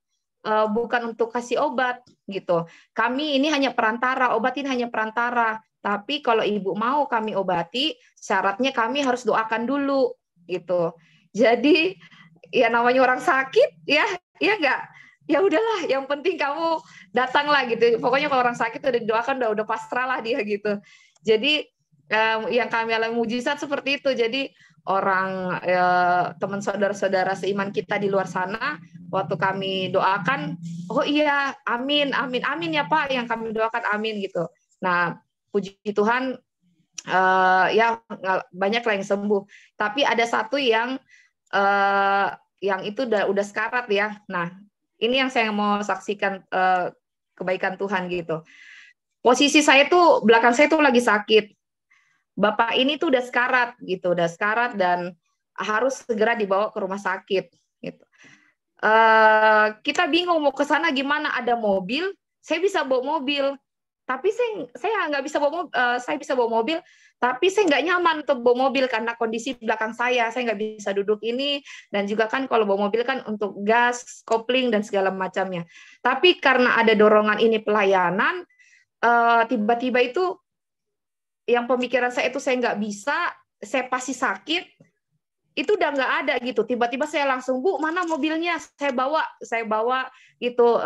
Speaker 3: bukan untuk kasih obat gitu. Kami ini hanya perantara, obat ini hanya perantara. Tapi kalau ibu mau kami obati, syaratnya kami harus doakan dulu gitu. Jadi ya namanya orang sakit, ya enggak, ya udahlah, yang penting kamu datanglah gitu. Pokoknya kalau orang sakit udah didoakan, udah pasrah lah dia gitu. Jadi yang kami alami mujizat seperti itu. Jadi orang teman saudara-saudara seiman kita di luar sana, waktu kami doakan, oh iya, amin ya Pak, yang kami doakan amin gitu. Nah, puji Tuhan, ya banyak lah yang sembuh. Tapi ada satu yang itu udah sekarat ya. Nah, ini yang saya mau saksikan kebaikan Tuhan gitu. Posisi saya tuh, belakang saya tuh lagi sakit. Bapak ini tuh udah sekarat gitu, dan harus segera dibawa ke rumah sakit. Gitu. Kita bingung mau ke sana gimana, ada mobil, saya bisa bawa mobil. Tapi saya nggak bisa bawa mobil, saya bisa bawa mobil, tapi saya nggak nyaman untuk bawa mobil karena kondisi belakang saya nggak bisa duduk ini, dan juga kan kalau bawa mobil kan untuk gas, kopling dan segala macamnya. Tapi karena ada dorongan ini pelayanan, tiba-tiba itu yang pemikiran saya itu saya nggak bisa, saya pasti sakit, itu udah nggak ada gitu. Tiba-tiba saya langsung, Bu, mana mobilnya? Saya bawa gitu.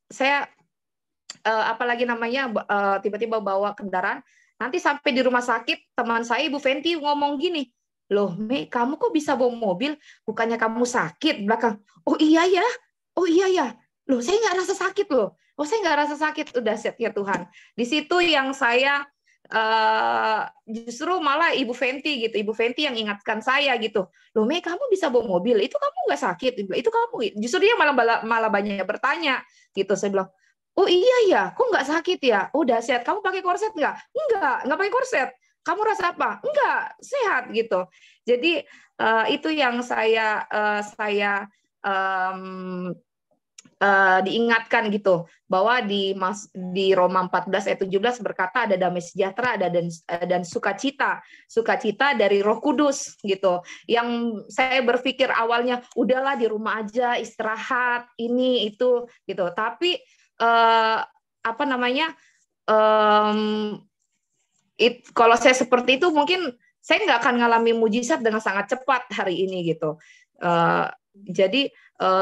Speaker 3: Saya apalagi namanya tiba-tiba bawa kendaraan. Nanti sampai di rumah sakit, teman saya Ibu Fenty ngomong gini, loh Mei, kamu kok bisa bawa mobil? Bukannya kamu sakit belakang? Oh iya ya, loh saya nggak rasa sakit loh. Oh saya nggak rasa sakit, udah set ya Tuhan. Di situ yang saya justru malah Ibu Fenty gitu, Ibu Fenty yang ingatkan saya gitu, loh Mei, kamu bisa bawa mobil, itu kamu nggak sakit? Itu kamu, justru dia malah banyak bertanya gitu. Saya bilang, oh iya ya, kok nggak sakit ya? Oh dahsyat, kamu pakai korset nggak? Nggak pakai korset. kamu rasa apa? Enggak, sehat gitu. Jadi itu yang saya diingatkan gitu, bahwa di Roma 14 ayat 17 berkata ada damai sejahtera, ada dan sukacita dari Roh Kudus gitu. Yang saya berpikir awalnya udahlah di rumah aja istirahat ini itu gitu, tapi kalau saya seperti itu mungkin saya nggak akan ngalami mujizat dengan sangat cepat hari ini gitu. Jadi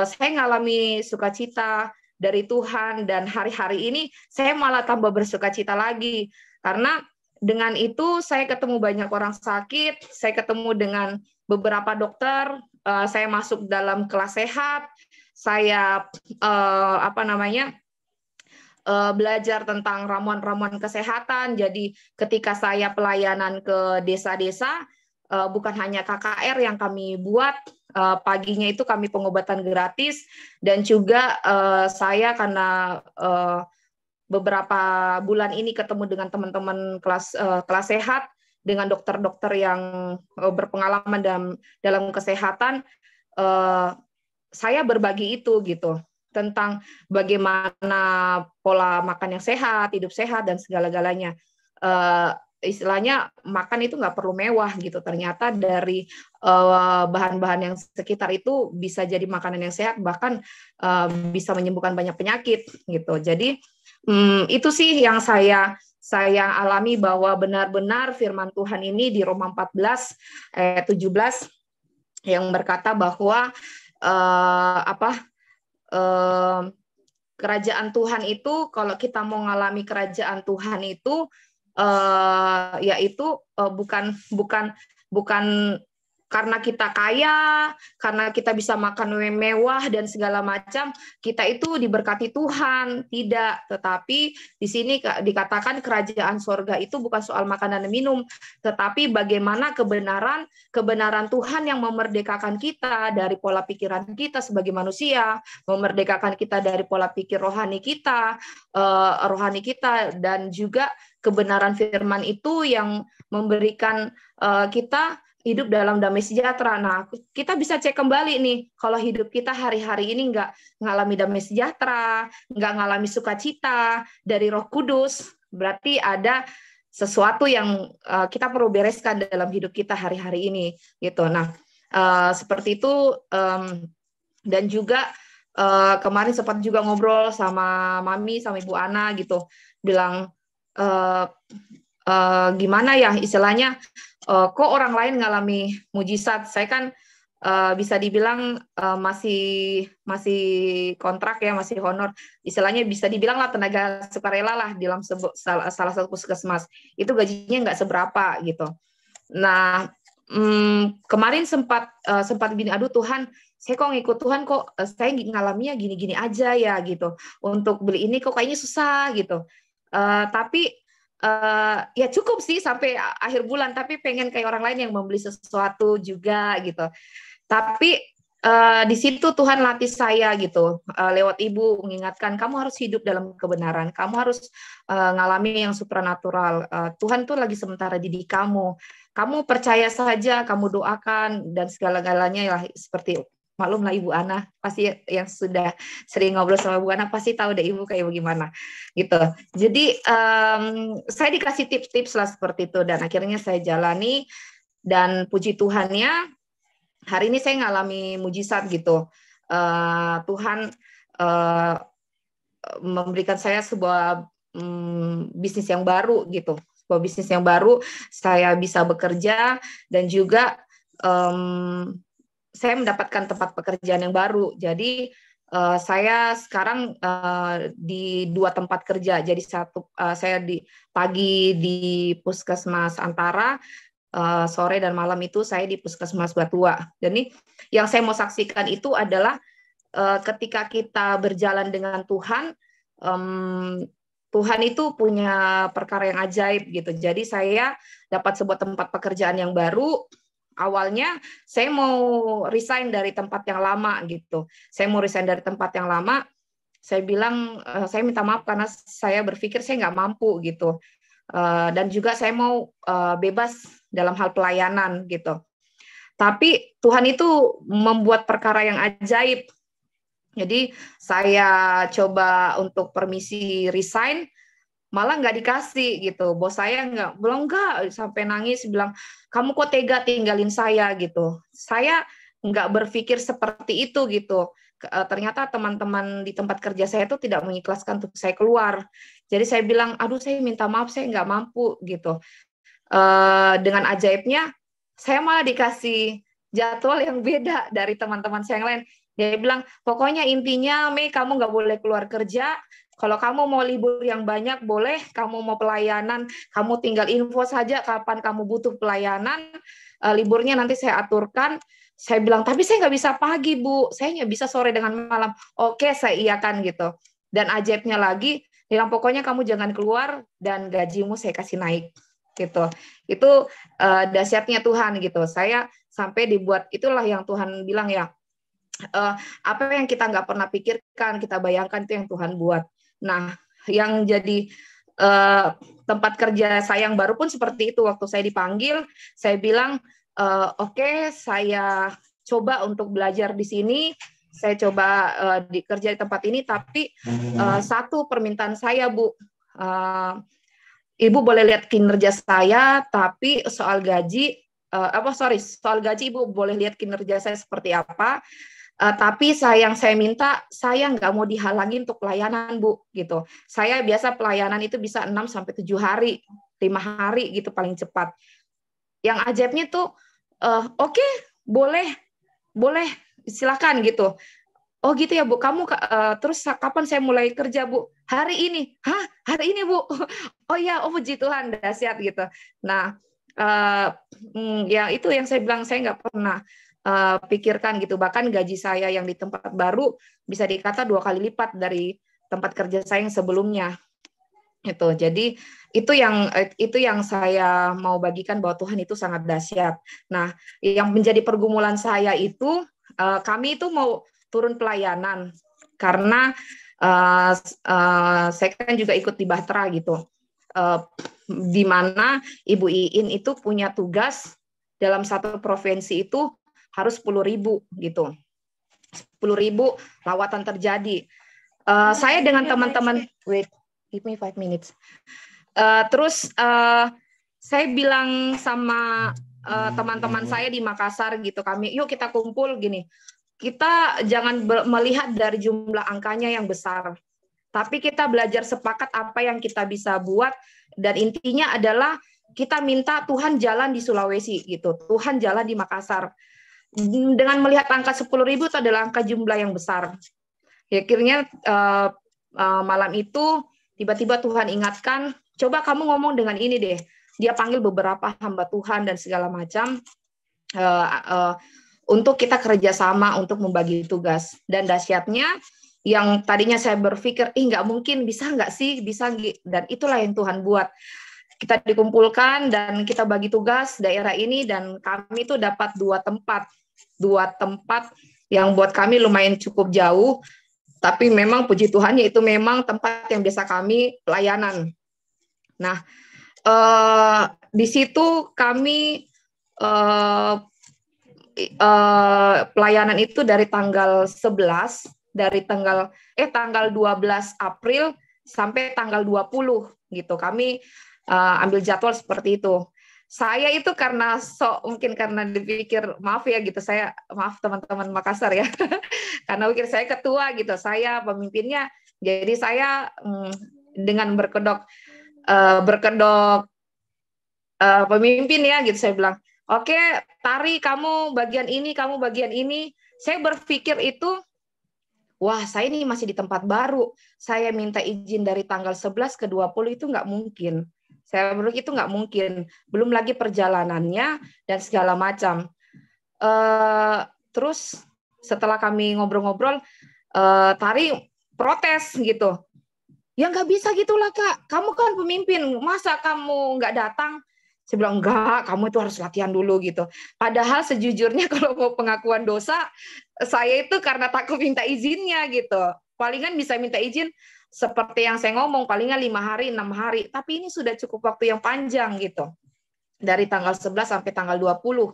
Speaker 3: saya ngalami sukacita dari Tuhan, dan hari-hari ini saya malah tambah bersukacita lagi, karena dengan itu saya ketemu banyak orang sakit, saya ketemu dengan beberapa dokter, saya masuk dalam kelas sehat, saya belajar tentang ramuan-ramuan kesehatan. Jadi ketika saya pelayanan ke desa-desa, bukan hanya KKR yang kami buat, paginya itu kami pengobatan gratis, dan juga saya karena beberapa bulan ini ketemu dengan teman-teman kelas sehat, dengan dokter-dokter yang berpengalaman dalam kesehatan, saya berbagi itu gitu, tentang bagaimana pola makan yang sehat, hidup sehat, dan segala-galanya. Istilahnya makan itu nggak perlu mewah gitu. Ternyata dari bahan-bahan yang sekitar itu bisa jadi makanan yang sehat, bahkan bisa menyembuhkan banyak penyakit gitu. Jadi itu sih yang saya alami, bahwa benar-benar firman Tuhan ini di Roma 14 ayat 17 yang berkata bahwa kerajaan Tuhan itu, kalau kita mau ngalami kerajaan Tuhan itu, yaitu bukan karena kita kaya, karena kita bisa makan mewah dan segala macam, kita itu diberkati Tuhan. Tidak, tetapi di sini dikatakan kerajaan sorga itu bukan soal makanan dan minum, tetapi bagaimana kebenaran Tuhan yang memerdekakan kita dari pola pikiran kita sebagai manusia, memerdekakan kita dari pola pikir rohani kita, dan juga kebenaran firman itu yang memberikan kita hidup dalam damai sejahtera. Nah, kita bisa cek kembali nih, kalau hidup kita hari-hari ini nggak ngalami damai sejahtera, nggak ngalami sukacita dari Roh Kudus, berarti ada sesuatu yang kita perlu bereskan dalam hidup kita hari-hari ini, gitu. Nah, seperti itu, dan juga kemarin sempat juga ngobrol sama Mami, sama Ibu Ana, gitu, bilang gimana ya istilahnya, kok orang lain ngalami mujizat, saya kan bisa dibilang masih kontrak ya, masih honor, istilahnya bisa dibilang lah tenaga sukarela lah dalam salah satu puskesmas, itu gajinya nggak seberapa gitu. Nah, kemarin sempat gini, aduh Tuhan, saya kok ngikut Tuhan kok saya ngalaminya gini-gini aja ya gitu, untuk beli ini kok kayaknya susah gitu, tapi ya cukup sih sampai akhir bulan, tapi pengen kayak orang lain yang membeli sesuatu juga gitu. Tapi di situ Tuhan latih saya gitu, lewat Ibu mengingatkan, kamu harus hidup dalam kebenaran, kamu harus ngalami yang supranatural. Tuhan tuh lagi sementara didik kamu percaya saja, kamu doakan, dan segala-galanya lah, seperti maklum lah Ibu Ana, pasti yang sudah sering ngobrol sama Ibu Ana pasti tahu deh Ibu kayak bagaimana gitu. Jadi saya dikasih tips-tips lah seperti itu, dan akhirnya saya jalani, dan puji Tuhannya hari ini saya ngalami mujizat gitu. Tuhan memberikan saya sebuah bisnis yang baru gitu, sebuah bisnis yang baru, saya bisa bekerja, dan juga saya mendapatkan tempat pekerjaan yang baru. Jadi saya sekarang di 2 tempat kerja. Jadi saya di pagi di Puskesmas Antara, sore dan malam itu saya di Puskesmas Batua. Jadi yang saya mau saksikan itu adalah ketika kita berjalan dengan Tuhan, Tuhan itu punya perkara yang ajaib gitu. Jadi saya dapat sebuah tempat pekerjaan yang baru. Awalnya saya mau resign dari tempat yang lama gitu. Saya mau resign dari tempat yang lama. Saya bilang saya minta maaf karena saya berpikir saya nggak mampu gitu. Dan juga saya mau bebas dalam hal pelayanan gitu. Tapi Tuhan itu membuat perkara yang ajaib. Jadi saya coba untuk permisi resign, malah nggak dikasih gitu. Bos saya nggak sampai nangis, bilang kamu kok tega tinggalin saya gitu. Saya nggak berpikir seperti itu gitu. Ternyata teman-teman di tempat kerja saya itu tidak mengikhlaskan untuk saya keluar. Jadi saya bilang, aduh saya minta maaf, saya nggak mampu gitu. Dengan ajaibnya, saya malah dikasih jadwal yang beda dari teman-teman saya yang lain. Dia bilang, pokoknya intinya Mei kamu nggak boleh keluar kerja. Kalau kamu mau libur yang banyak boleh, kamu mau pelayanan, kamu tinggal info saja kapan kamu butuh pelayanan, liburnya nanti saya aturkan. Saya bilang, tapi saya nggak bisa pagi Bu, saya nggak bisa sore dengan malam. Oke, saya iakan gitu. Dan ajaibnya lagi, bilang pokoknya kamu jangan keluar dan gajimu saya kasih naik gitu. Itu dahsyatnya Tuhan gitu. Saya sampai dibuat, itulah yang Tuhan bilang ya, apa yang kita nggak pernah pikirkan, kita bayangkan itu yang Tuhan buat. Nah, yang jadi tempat kerja saya yang baru pun seperti itu. Waktu saya dipanggil, saya bilang, oke, saya coba untuk belajar di sini, saya coba kerja di tempat ini, tapi satu permintaan saya, Bu, Ibu boleh lihat kinerja saya, tapi soal gaji, soal gaji Ibu boleh lihat kinerja saya seperti apa. Tapi yang saya minta, saya nggak mau dihalangi untuk pelayanan, Bu, gitu. Saya biasa pelayanan itu bisa 6-7 hari, 5 hari gitu paling cepat. Yang ajaibnya tuh, oke, boleh, silakan gitu. Oh gitu ya Bu, kamu terus kapan saya mulai kerja Bu? Hari ini. Hah? Hari ini Bu? Oh ya, puji Tuhan, dahsyat gitu. Nah, ya itu yang saya bilang, saya nggak pernah pikirkan gitu. Bahkan gaji saya yang di tempat baru bisa dikata 2 kali lipat dari tempat kerja saya yang sebelumnya. Itu. Jadi itu yang saya mau bagikan, bahwa Tuhan itu sangat dahsyat. Nah, yang menjadi pergumulan saya itu, kami itu mau turun pelayanan karena saya kan juga ikut di Bahtera gitu. Di mana Ibu Iin itu punya tugas dalam satu provinsi itu harus 10.000 gitu. 10.000 lawatan terjadi. Saya dengan teman-teman, wait, give me 5 minutes. Terus saya bilang sama teman-teman saya di Makassar gitu, yuk kita kumpul gini. Kita jangan melihat dari jumlah angkanya yang besar, tapi kita belajar sepakat apa yang kita bisa buat, dan intinya adalah kita minta Tuhan jalan di Sulawesi gitu, Tuhan jalan di Makassar. Dengan melihat angka 10.000 itu adalah angka jumlah yang besar. Ya, akhirnya malam itu tiba-tiba Tuhan ingatkan, coba kamu ngomong dengan ini deh. Dia panggil beberapa hamba Tuhan dan segala macam untuk kita kerjasama untuk membagi tugas. Dan dahsyatnya, yang tadinya saya berpikir, nggak mungkin, bisa nggak sih, bisa, dan itulah yang Tuhan buat. Kita dikumpulkan dan kita bagi tugas daerah ini, dan kami itu dapat 2 tempat yang buat kami lumayan cukup jauh, tapi memang puji Tuhannya itu memang tempat yang biasa kami pelayanan. Nah, di situ kami pelayanan itu dari tanggal 11, tanggal 12 April sampai tanggal 20 gitu. Kami ambil jadwal seperti itu. Saya itu karena mungkin karena dipikir, maaf ya gitu, maaf teman-teman Makassar ya, karena mungkin saya ketua gitu, saya pemimpinnya, jadi saya dengan berkedok pemimpin ya gitu, saya bilang, oke, Tari kamu bagian ini. Saya berpikir itu, wah saya ini masih di tempat baru, saya minta izin dari tanggal 11 ke 20 itu nggak mungkin. Saya berpikir itu nggak mungkin, belum lagi perjalanannya dan segala macam. Terus setelah kami ngobrol-ngobrol, Tari protes gitu. Ya nggak bisa gitulah Kak, kamu kan pemimpin, masa kamu nggak datang? Saya bilang, enggak, kamu itu harus latihan dulu gitu. Padahal sejujurnya kalau mau pengakuan dosa, saya itu karena takut minta izinnya gitu. Palingan bisa minta izin, seperti yang saya ngomong, palingnya 5 hari, 6 hari. Tapi ini sudah cukup waktu yang panjang gitu. Dari tanggal 11 sampai tanggal 20.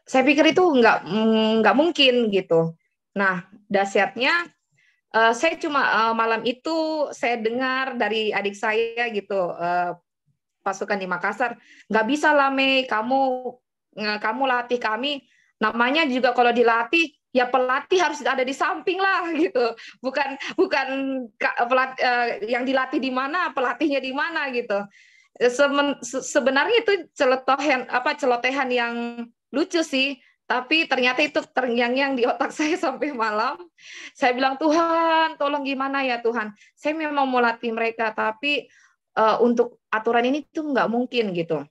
Speaker 3: Saya pikir itu nggak mungkin gitu. Nah, dahsyatnya saya cuma malam itu saya dengar dari adik saya gitu, pasukan di Makassar, nggak bisa lah Mei, kamu latih kami. Namanya juga kalau dilatih, ya pelatih harus ada di samping lah gitu. Bukan yang dilatih di mana, pelatihnya di mana gitu. Sebenarnya itu celotehan yang lucu sih, tapi ternyata itu terngiang-ngiang di otak saya sampai malam. Saya bilang, Tuhan, tolong gimana ya Tuhan. Saya memang mau latih mereka, tapi untuk aturan ini tuh nggak mungkin gitu.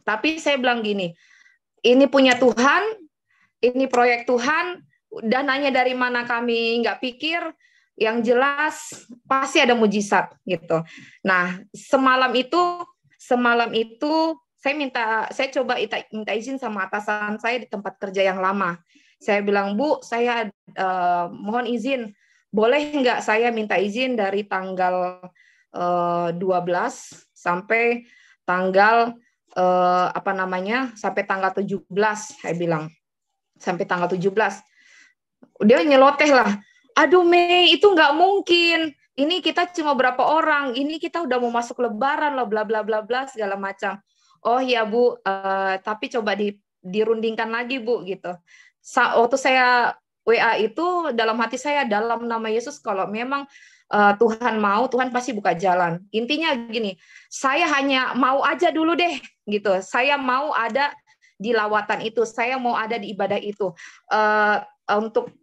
Speaker 3: Tapi saya bilang gini, ini punya Tuhan, ini proyek Tuhan, dananya dari mana kami nggak pikir, yang jelas pasti ada mujizat gitu. Nah, semalam itu saya coba minta izin sama atasan saya di tempat kerja yang lama. Saya bilang, Bu, saya mohon izin, boleh nggak saya minta izin dari tanggal 12 sampai tanggal sampai tanggal 17, saya bilang. Sampai tanggal 17. Dia nyeloteh lah. Aduh Mei, itu nggak mungkin. Ini kita cuma berapa orang. Ini kita udah mau masuk lebaran loh, bla bla bla bla segala macam. Oh ya Bu, tapi coba dirundingkan lagi Bu gitu. Waktu saya WA itu dalam hati saya, dalam nama Yesus, kalau memang Tuhan mau, Tuhan pasti buka jalan. Intinya gini, saya hanya mau aja dulu deh gitu. Saya mau ada di lawatan itu, saya mau ada di ibadah itu. Untuk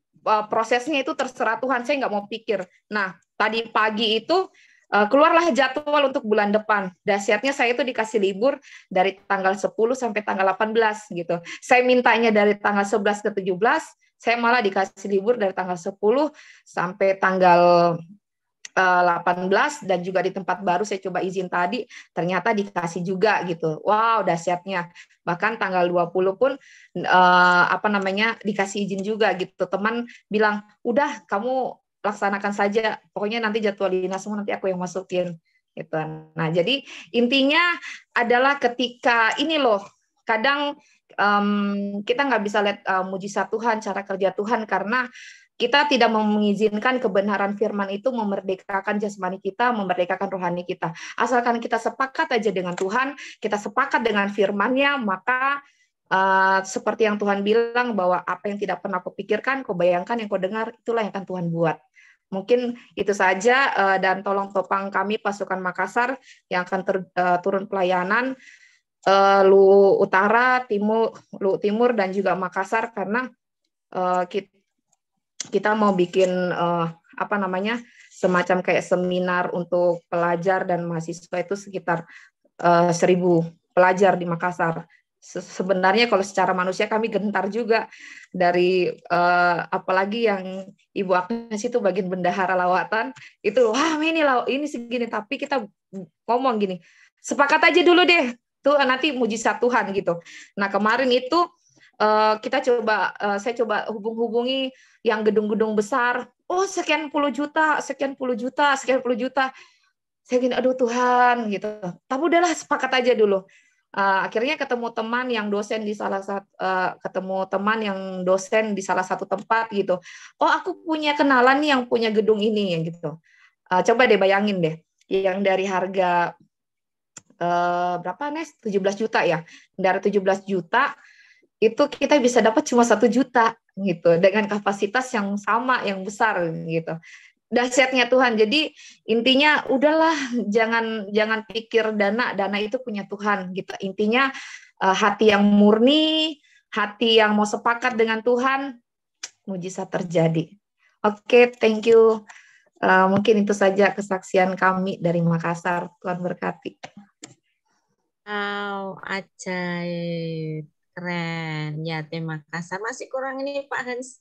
Speaker 3: prosesnya itu terserah Tuhan, saya nggak mau pikir. Nah, tadi pagi itu keluarlah jadwal untuk bulan depan. Dahsyatnya saya itu dikasih libur dari tanggal 10 sampai tanggal 18 gitu. Saya mintanya dari tanggal 11 ke 17, saya malah dikasih libur dari tanggal 10 sampai tanggal 18, dan juga di tempat baru saya coba izin tadi, ternyata dikasih juga gitu. Wow, dahsyatnya. Bahkan tanggal 20 pun dikasih izin juga gitu. Teman bilang, "Udah, kamu laksanakan saja. Pokoknya nanti jadwal dinas semua nanti aku yang masukin." Gitu. Nah, jadi intinya adalah ketika ini loh, kadang kita nggak bisa lihat mujizat Tuhan, cara kerja Tuhan, karena kita tidak mengizinkan kebenaran firman itu memerdekakan jasmani kita, memerdekakan rohani kita. Asalkan kita sepakat aja dengan Tuhan, kita sepakat dengan firman-Nya, maka seperti yang Tuhan bilang bahwa apa yang tidak pernah kau pikirkan, kau bayangkan, yang kau dengar, itulah yang akan Tuhan buat. Mungkin itu saja, dan tolong topang kami pasukan Makassar yang akan turun pelayanan, Lu Utara, Lu Timur, dan juga Makassar, karena kita mau bikin semacam kayak seminar untuk pelajar dan mahasiswa, itu sekitar 1.000 pelajar di Makassar. Sebenarnya kalau secara manusia kami gentar juga, dari apalagi yang Ibu Agnes itu bagian bendahara lawatan, itu wah ini segini, tapi kita ngomong gini, sepakat aja dulu deh, tuh nanti mujizat Tuhan gitu. Nah, kemarin itu saya coba hubungi yang gedung-gedung besar. Oh, sekian puluh juta. Saya gini, aduh Tuhan gitu. Tapi udahlah, sepakat aja dulu. Akhirnya ketemu teman yang dosen di salah satu tempat gitu. Oh, aku punya kenalan nih yang punya gedung ini ya gitu. Coba deh bayangin deh, yang dari harga berapa Nes? 17 juta ya. Dari 17 juta itu kita bisa dapat cuma 1 juta gitu, dengan kapasitas yang sama, yang besar gitu. Dahsyatnya Tuhan. Jadi intinya udahlah, jangan pikir dana itu punya Tuhan gitu. Intinya hati yang murni, hati yang mau sepakat dengan Tuhan, mujizat terjadi. Oke, thank you. Mungkin itu saja kesaksian kami dari Makassar. Tuhan berkati.
Speaker 1: Wow, ajaib. Keren. Ya, terima kasih. Masih kurang ini Pak Hans.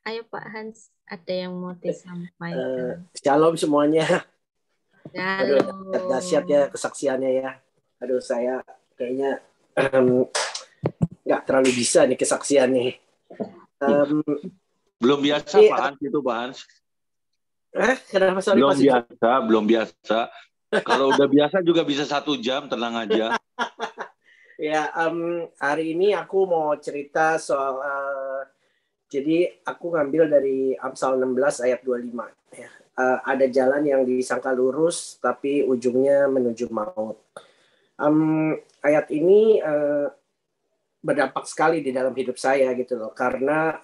Speaker 1: Ayo Pak Hans, ada yang mau disampaikan.
Speaker 6: Shalom semuanya.
Speaker 1: Shalom.
Speaker 6: Aduh, dahsyat ya kesaksiannya ya. Aduh, saya kayaknya nggak terlalu bisa nih kesaksian nih.
Speaker 2: Belum biasa Pak Hans itu, Pak Hans.
Speaker 6: Kenapa sorry
Speaker 2: Belum
Speaker 6: Pak Sigit?
Speaker 2: biasa, belum biasa. Kalau udah biasa juga bisa 1 jam, tenang aja.
Speaker 6: Ya, hari ini aku mau cerita soal jadi aku ngambil dari Amsal 16 ayat 25 ya. Ada jalan yang disangka lurus tapi ujungnya menuju maut. Ayat ini berdampak sekali di dalam hidup saya gitu loh, karena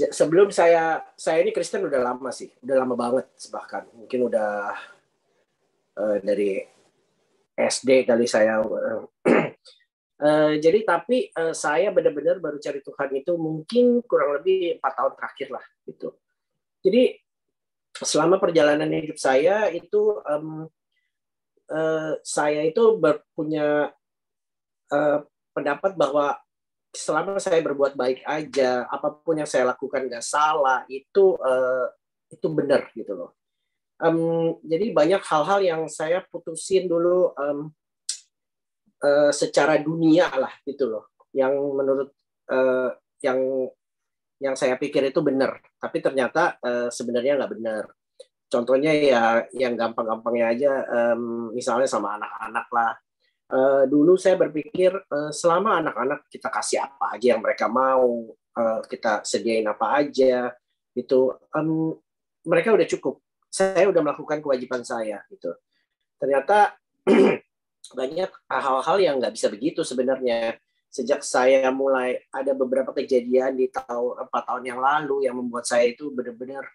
Speaker 6: sebelum saya ini Kristen udah lama sih, udah lama banget bahkan mungkin udah dari SD kali saya. Jadi tapi saya benar-benar baru cari Tuhan itu mungkin kurang lebih 4 tahun terakhir lah gitu. Jadi selama perjalanan hidup saya itu saya itu punya pendapat bahwa selama saya berbuat baik aja, apapun yang saya lakukan nggak salah, itu benar gitu loh. Jadi banyak hal-hal yang saya putusin dulu secara dunia lah gitu loh, yang menurut yang saya pikir itu benar, tapi ternyata sebenarnya nggak benar. Contohnya ya yang gampang-gampangnya aja, misalnya sama anak-anak lah. Dulu saya berpikir selama anak-anak kita kasih apa aja yang mereka mau, kita sediain apa aja, itu mereka udah cukup. Saya udah melakukan kewajiban saya gitu. Ternyata banyak hal-hal yang nggak bisa begitu sebenarnya. Sejak saya mulai ada beberapa kejadian di 4 tahun yang lalu yang membuat saya itu benar-benar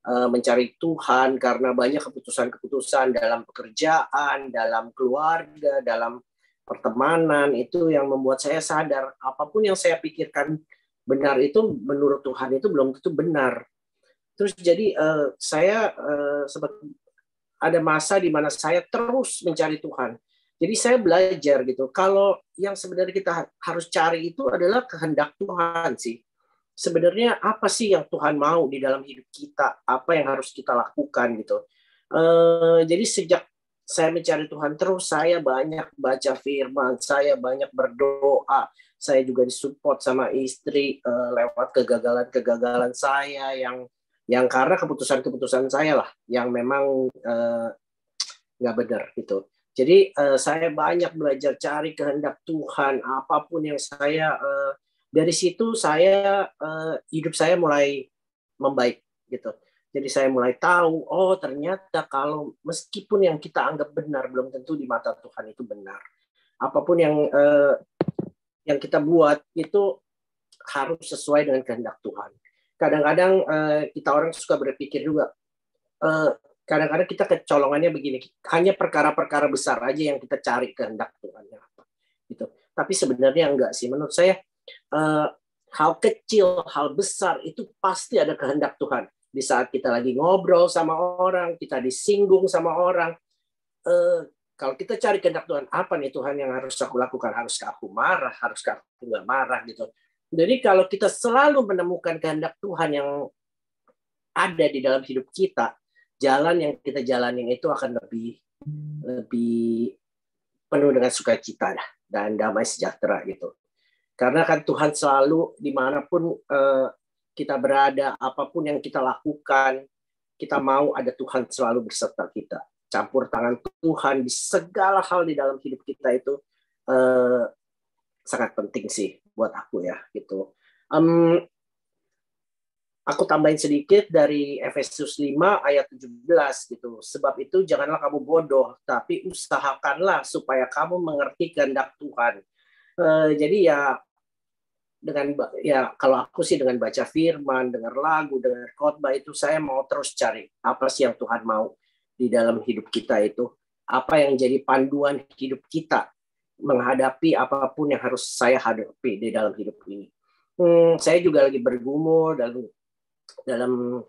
Speaker 6: mencari Tuhan, karena banyak keputusan-keputusan dalam pekerjaan, dalam keluarga, dalam pertemanan itu yang membuat saya sadar apapun yang saya pikirkan benar itu menurut Tuhan itu belum tentu benar. Terus jadi saya sempat ada masa di mana saya terus mencari Tuhan. Jadi saya belajar gitu, kalau yang sebenarnya kita harus cari itu adalah kehendak Tuhan sih. Sebenarnya apa sih yang Tuhan mau di dalam hidup kita, apa yang harus kita lakukan gitu. Jadi sejak saya mencari Tuhan terus, saya banyak baca firman, saya banyak berdoa, saya juga disupport sama istri lewat kegagalan-kegagalan saya yang karena keputusan-keputusan saya lah yang memang nggak benar gitu. Jadi saya banyak belajar cari kehendak Tuhan, apapun yang saya dari situ saya hidup saya mulai membaik gitu. Jadi saya mulai tahu, oh ternyata kalau meskipun yang kita anggap benar belum tentu di mata Tuhan itu benar. Apapun yang kita buat itu harus sesuai dengan kehendak Tuhan. Kadang-kadang kita orang suka berpikir juga, kadang-kadang kita kecolongannya begini, hanya perkara-perkara besar aja yang kita cari kehendak Tuhan apa gitu. Tapi sebenarnya enggak sih, menurut saya hal kecil, hal besar itu pasti ada kehendak Tuhan. Di saat kita lagi ngobrol sama orang, kita disinggung sama orang, kalau kita cari kehendak Tuhan, apa nih Tuhan yang harus aku lakukan? Haruskah aku marah? Haruskah aku nggak marah gitu? Jadi kalau kita selalu menemukan kehendak Tuhan yang ada di dalam hidup kita, jalan yang kita jalanin itu akan lebih penuh dengan sukacita dan damai sejahtera gitu. Karena kan Tuhan selalu dimanapun kita berada, apapun yang kita lakukan, kita mau ada Tuhan selalu berserta kita. Campur tangan Tuhan di segala hal di dalam hidup kita itu sangat penting sih buat aku ya gitu. Aku tambahin sedikit dari Efesus 5 ayat 17 gitu. Sebab itu janganlah kamu bodoh, tapi usahakanlah supaya kamu mengerti kehendak Tuhan. Jadi kalau aku sih dengan baca firman, dengar lagu, dengar khotbah itu saya mau terus cari apa sih yang Tuhan mau di dalam hidup kita itu, apa yang jadi panduan hidup kita menghadapi apapun yang harus saya hadapi di dalam hidup ini. Saya juga lagi bergumul dalam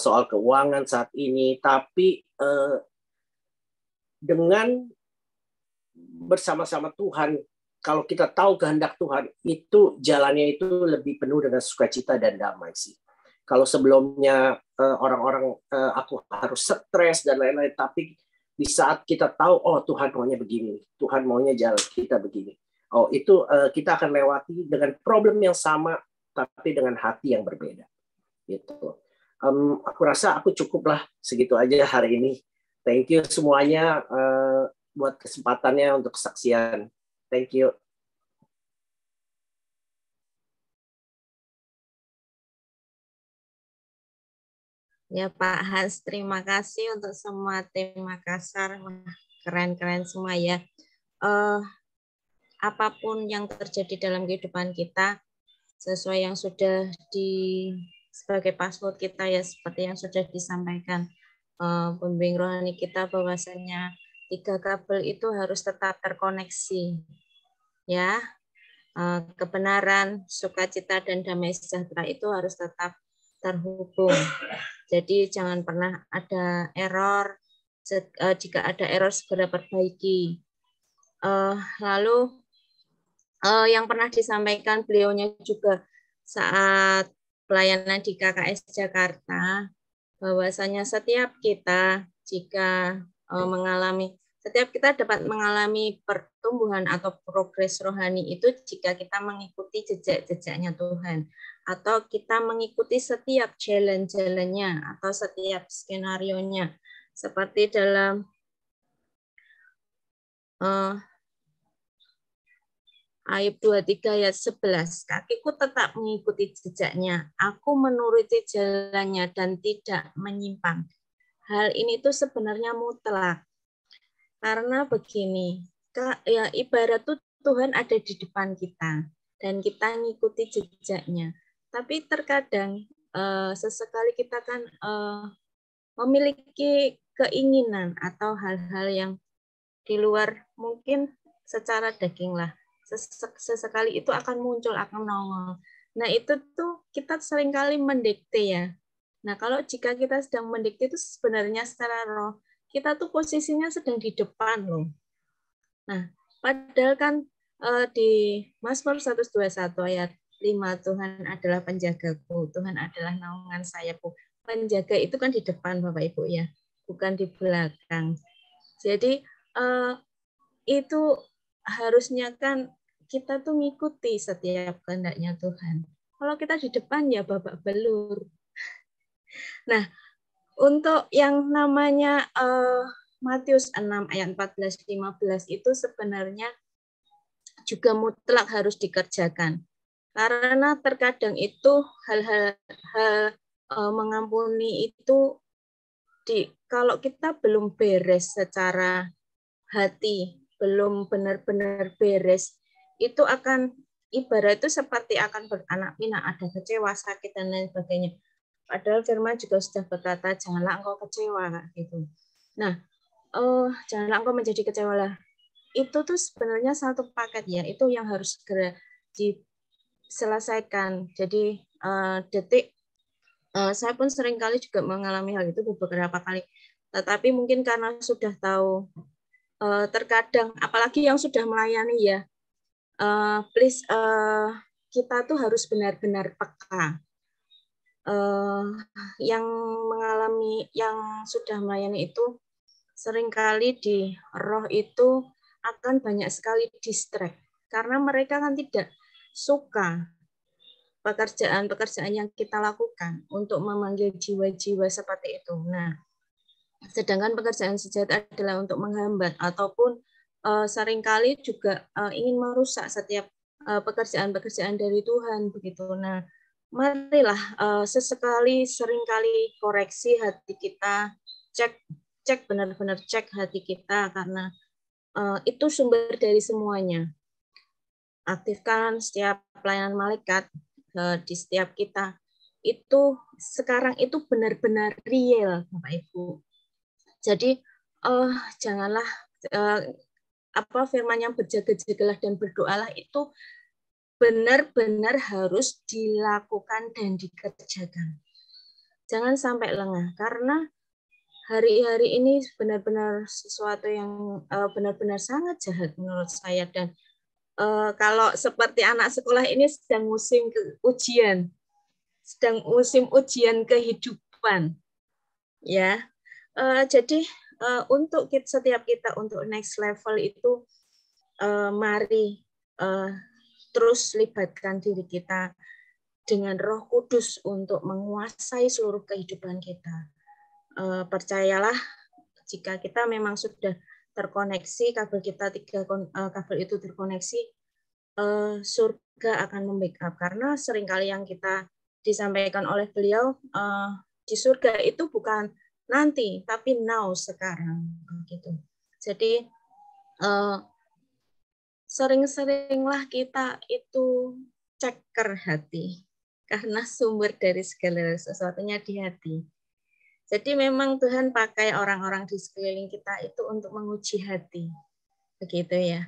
Speaker 6: soal keuangan saat ini, tapi dengan bersama-sama Tuhan, kalau kita tahu kehendak Tuhan, itu jalannya itu lebih penuh dengan sukacita dan damai sih. Kalau sebelumnya orang-orang aku harus stres dan lain-lain, tapi di saat kita tahu, oh Tuhan maunya begini, Tuhan maunya jalan kita begini. Oh itu kita akan lewati dengan problem yang sama, tapi dengan hati yang berbeda. Gitu. Aku rasa aku cukuplah segitu aja hari ini. Thank you semuanya buat kesempatannya untuk kesaksian. Thank you.
Speaker 1: Ya Pak Hans, terima kasih untuk semua tim Makassar. Keren-keren semua ya. Apapun yang terjadi dalam kehidupan kita, sesuai yang sudah sebagai password kita ya, seperti yang sudah disampaikan pembimbing rohani kita, bahwasanya 3 kabel itu harus tetap terkoneksi. Ya, kebenaran, sukacita, dan damai sejahtera itu harus tetap terhubung. Jadi jangan pernah ada error. Jika ada error segera perbaiki. Lalu yang pernah disampaikan beliaunya juga saat pelayanan di KKS Jakarta, bahwasanya setiap kita setiap kita dapat mengalami pertumbuhan atau progres rohani itu jika kita mengikuti jejak-jejaknya Tuhan, atau kita mengikuti setiap jalan-jalannya atau setiap skenario-nya, seperti dalam Ayub 23 ayat 11, kakiku tetap mengikuti jejaknya, aku menuruti jalannya dan tidak menyimpang. Hal ini tuh sebenarnya mutlak. Karena begini, ya ibarat tuh Tuhan ada di depan kita dan kita ngikuti jejaknya. Tapi terkadang sesekali kita kan memiliki keinginan atau hal-hal yang di luar mungkin secara daging lah. Sesekali itu akan muncul, akan nongol. Nah itu tuh kita seringkali mendikte ya. Nah kalau jika kita sedang mendikte itu sebenarnya secara roh, kita tuh posisinya sedang di depan loh. Nah, padahal kan di Mazmur 121 ayat 5, Tuhan adalah penjagaku, Tuhan adalah naungan sayapku. Penjaga itu kan di depan Bapak Ibu ya, bukan di belakang. Jadi itu harusnya kan kita tuh ngikuti setiap kehendaknya Tuhan. Kalau kita di depan ya babak belur. Nah, untuk yang namanya Matius 6 ayat 14-15 itu sebenarnya juga mutlak harus dikerjakan. Karena terkadang itu hal-hal mengampuni itu kalau kita belum beres secara hati, belum benar-benar beres, itu akan ibarat itu seperti akan beranak pinak, ada kecewa, sakit, dan lain sebagainya. Padahal firman juga sudah berkata, janganlah engkau kecewa, gitu. Nah, janganlah engkau menjadi kecewa lah. Itu tuh sebenarnya satu paket ya, itu yang harus segera diselesaikan. Jadi saya pun seringkali juga mengalami hal itu beberapa kali. Tetapi mungkin karena sudah tahu, terkadang, apalagi yang sudah melayani ya, please kita tuh harus benar-benar peka. Yang mengalami, yang sudah melayani itu seringkali di roh itu akan banyak sekali distract karena mereka kan tidak suka pekerjaan-pekerjaan yang kita lakukan untuk memanggil jiwa-jiwa seperti itu. Nah, sedangkan pekerjaan sejati adalah untuk menghambat ataupun seringkali juga ingin merusak setiap pekerjaan-pekerjaan dari Tuhan begitu. Nah, marilah seringkali koreksi hati kita, cek benar-benar cek hati kita karena itu sumber dari semuanya. Aktifkan setiap pelayanan malaikat di setiap kita. Itu sekarang itu benar-benar real, Bapak Ibu. Jadi janganlah firman yang berjaga-jagalah dan berdoalah itu benar-benar harus dilakukan dan dikerjakan. Jangan sampai lengah, karena hari-hari ini benar-benar sesuatu yang benar-benar sangat jahat menurut saya. Dan kalau seperti anak sekolah ini sedang musim ujian, sedang musim ujian kehidupan, ya. Jadi untuk setiap kita untuk next level itu, mari terus libatkan diri kita dengan Roh Kudus untuk menguasai seluruh kehidupan kita. Percayalah, jika kita memang sudah terkoneksi, kabel kita kabel itu terkoneksi, surga akan membackup. Karena seringkali yang kita disampaikan oleh beliau, di surga itu bukan nanti, tapi now, sekarang. Gitu. Jadi sering-seringlah kita itu ceker hati, karena sumber dari segala sesuatunya di hati. Jadi memang Tuhan pakai orang-orang di sekeliling kita itu untuk menguji hati, begitu ya.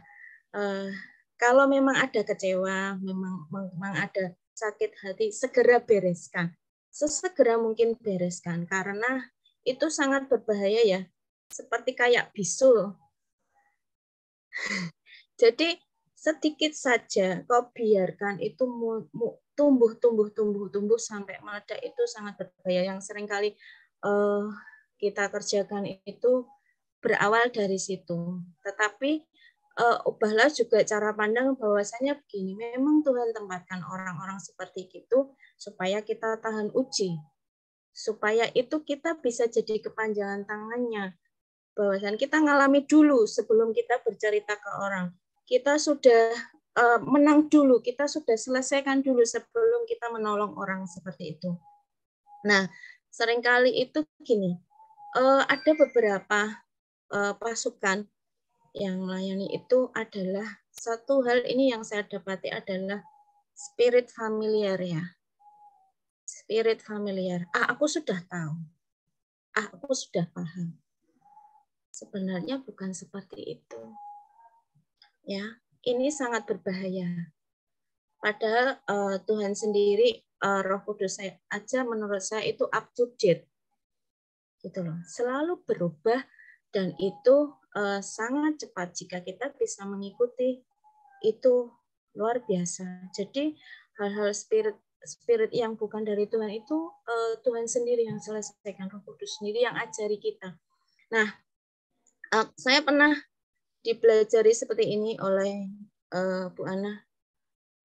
Speaker 1: Kalau memang ada kecewa, memang ada sakit hati, segera bereskan, sesegera mungkin bereskan, karena itu sangat berbahaya ya, seperti kayak bisul. Jadi sedikit saja kau biarkan itu tumbuh sampai meledak, itu sangat berbahaya. Yang seringkali kita kerjakan itu berawal dari situ. Tetapi ubahlah juga cara pandang bahwasanya begini, memang Tuhan tempatkan orang-orang seperti itu supaya kita tahan uji, supaya itu kita bisa jadi kepanjangan tangannya. Bahwasan kita ngalami dulu sebelum kita bercerita ke orang. Kita sudah menang dulu, kita sudah selesaikan dulu sebelum kita menolong orang seperti itu. Nah, seringkali itu gini, ada beberapa pasukan yang melayani itu adalah satu hal ini yang saya dapati adalah spirit familiar ya. Spirit familiar. Aku sudah tahu. Aku sudah paham. Sebenarnya bukan seperti itu. Ya, ini sangat berbahaya. Padahal Tuhan sendiri, Roh Kudus saya aja menurut saya itu up to date. Gitu loh. Selalu berubah dan itu sangat cepat jika kita bisa mengikuti itu, luar biasa. Jadi hal-hal spirit yang bukan dari Tuhan itu Tuhan sendiri yang selesaikan, Roh Kudus sendiri yang ajari kita. Nah, saya pernah dipelajari seperti ini oleh Bu Ana.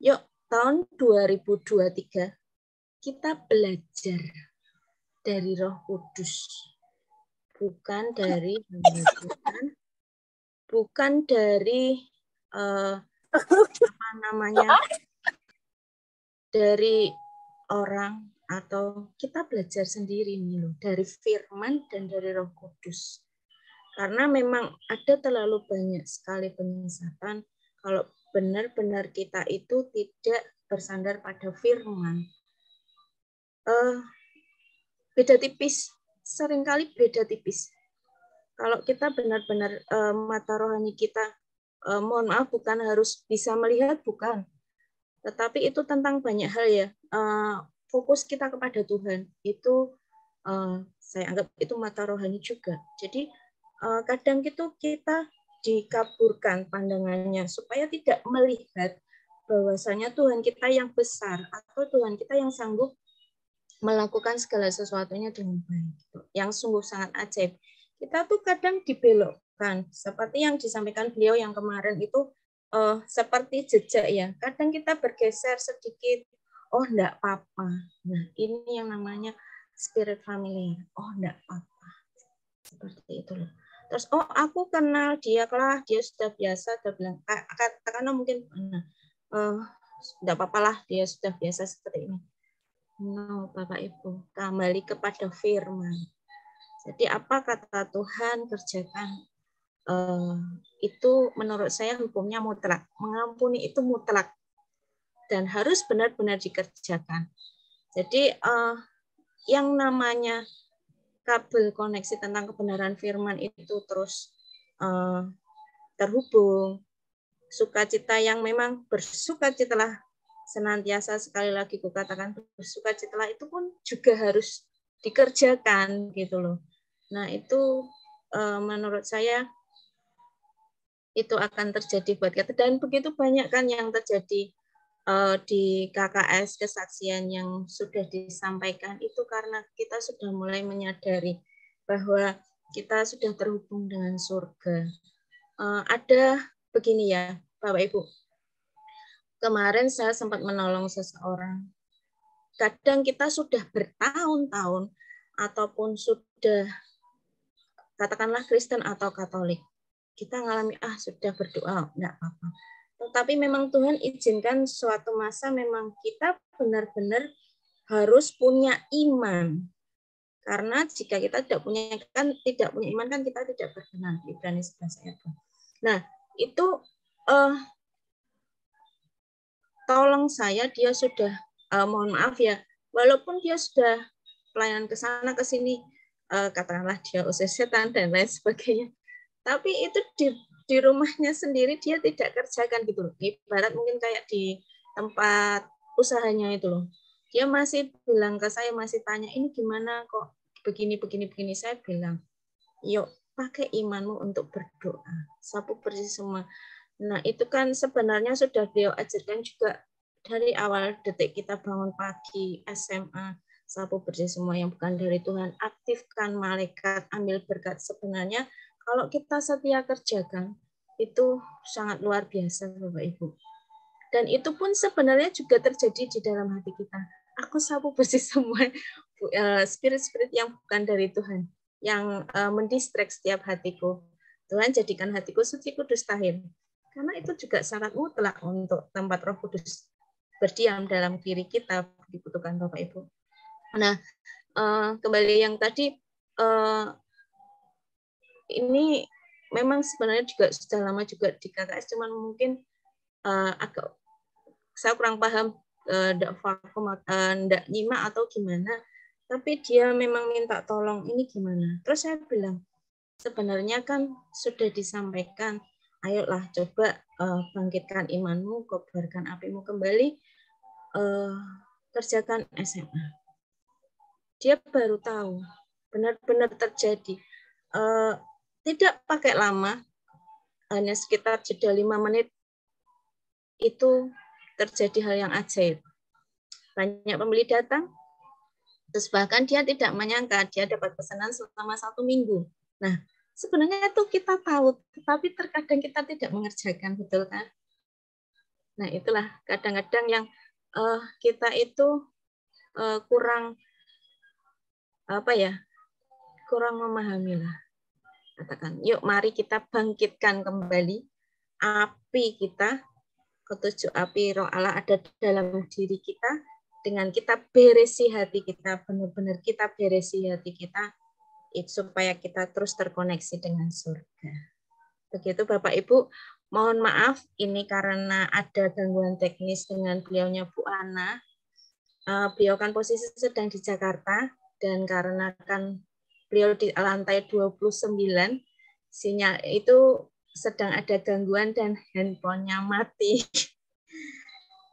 Speaker 1: Yuk, tahun 2023 kita belajar dari Roh Kudus, bukan dari bukan dari apa namanya, dari orang, atau kita belajar sendiri nih loh, dari firman dan dari Roh Kudus. Karena memang ada terlalu banyak sekali penyesatan kalau benar-benar kita itu tidak bersandar pada firman. Beda tipis, seringkali beda tipis. Kalau kita benar-benar mata rohani kita, mohon maaf, bukan harus bisa melihat, bukan. Tetapi itu tentang banyak hal ya. Fokus kita kepada Tuhan, itu saya anggap itu mata rohani juga. Jadi kadang itu kita dikaburkan pandangannya supaya tidak melihat bahwasanya Tuhan kita yang besar atau Tuhan kita yang sanggup melakukan segala sesuatunya dengan baik, yang sungguh sangat ajaib. Kita tuh kadang dibelokkan seperti yang disampaikan beliau yang kemarin itu, seperti jejak ya. Kadang kita bergeser sedikit, oh enggak apa-apa. Nah, ini yang namanya spirit familiar. Oh enggak apa-apa. Seperti itu loh. Terus, oh aku kenal dia lah, dia sudah biasa, dia bilang, katakanlah mungkin, enggak apa-apa lah, dia sudah biasa seperti ini. No, Bapak Ibu, kembali kepada firman. Jadi apa kata Tuhan kerjakan, itu menurut saya hukumnya mutlak. Mengampuni itu mutlak dan harus benar-benar dikerjakan. Jadi yang namanya kabel koneksi tentang kebenaran firman itu terus terhubung. Sukacita yang memang bersukacitalah senantiasa, sekali lagi kukatakan bersukacitalah, itu pun juga harus dikerjakan gitu loh. Nah, itu menurut saya itu akan terjadi buat kita, dan begitu banyak kan yang terjadi di KKS kesaksian yang sudah disampaikan itu karena kita sudah mulai menyadari bahwa kita sudah terhubung dengan surga. Ada begini ya, Bapak Ibu. Kemarin saya sempat menolong seseorang. kadang kita sudah bertahun-tahun ataupun sudah katakanlah Kristen atau Katolik, kita ngalami sudah berdoa enggak apa-apa. Tetapi memang Tuhan izinkan suatu masa memang kita benar-benar harus punya iman. Karena jika kita tidak punya iman kan kita tidak berkenan. Ibrani 11 ayat 2. Nah, itu tolong saya, dia sudah mohon maaf ya, walaupun dia sudah pelayanan ke sana ke sini, katakanlah dia usia setan dan lain sebagainya, tapi itu di rumahnya sendiri dia tidak kerjakan gitu loh. Ibarat mungkin kayak di tempat usahanya itu loh, dia masih bilang ke saya, masih tanya ini gimana kok begini. Saya bilang, yuk pakai imanmu untuk berdoa, sapu bersih semua. Nah, itu kan sebenarnya sudah beliau ajarkan juga dari awal detik kita bangun pagi, SMA, sapu bersih semua yang bukan dari Tuhan, aktifkan malaikat, ambil berkat. Sebenarnya kalau kita setia kerjakan, itu sangat luar biasa Bapak Ibu. Dan itu pun sebenarnya juga terjadi di dalam hati kita. Aku sapu bersih semua spirit-spirit yang bukan dari Tuhan, yang mendistract setiap hatiku. Tuhan jadikan hatiku suci, kudus, tahir. Karena itu juga syarat mutlak untuk tempat Roh Kudus berdiam dalam diri kita, dibutuhkan Bapak Ibu. Nah, kembali yang tadi, ini memang sebenarnya juga sudah lama juga di KKS, cuman mungkin agak saya kurang paham, enggak nyimak atau gimana, tapi dia memang minta tolong ini gimana. Terus saya bilang, sebenarnya kan sudah disampaikan, ayolah coba bangkitkan imanmu, kobarkan apimu kembali, kerjakan SMA. Dia baru tahu, benar-benar terjadi. Tidak pakai lama, hanya sekitar jeda 5 menit, itu terjadi hal yang ajaib. Banyak pembeli datang, terus bahkan dia tidak menyangka dia dapat pesanan selama 1 minggu. Nah, sebenarnya itu kita tahu, tetapi terkadang kita tidak mengerjakan, betul kan? Nah, itulah kadang-kadang yang kita itu kurang kurang memahami lah. Katakan, yuk mari kita bangkitkan kembali api kita, ketujuh api Roh Allah ada dalam diri kita, dengan kita beresi hati kita, benar-benar kita beresi hati kita, supaya kita terus terkoneksi dengan surga. Begitu Bapak Ibu, mohon maaf ini karena ada gangguan teknis dengan beliaunya Bu Ana. Beliau kan posisi sedang di Jakarta, dan karena kan beliau di lantai 29, sinyal itu sedang ada gangguan dan handphonenya mati.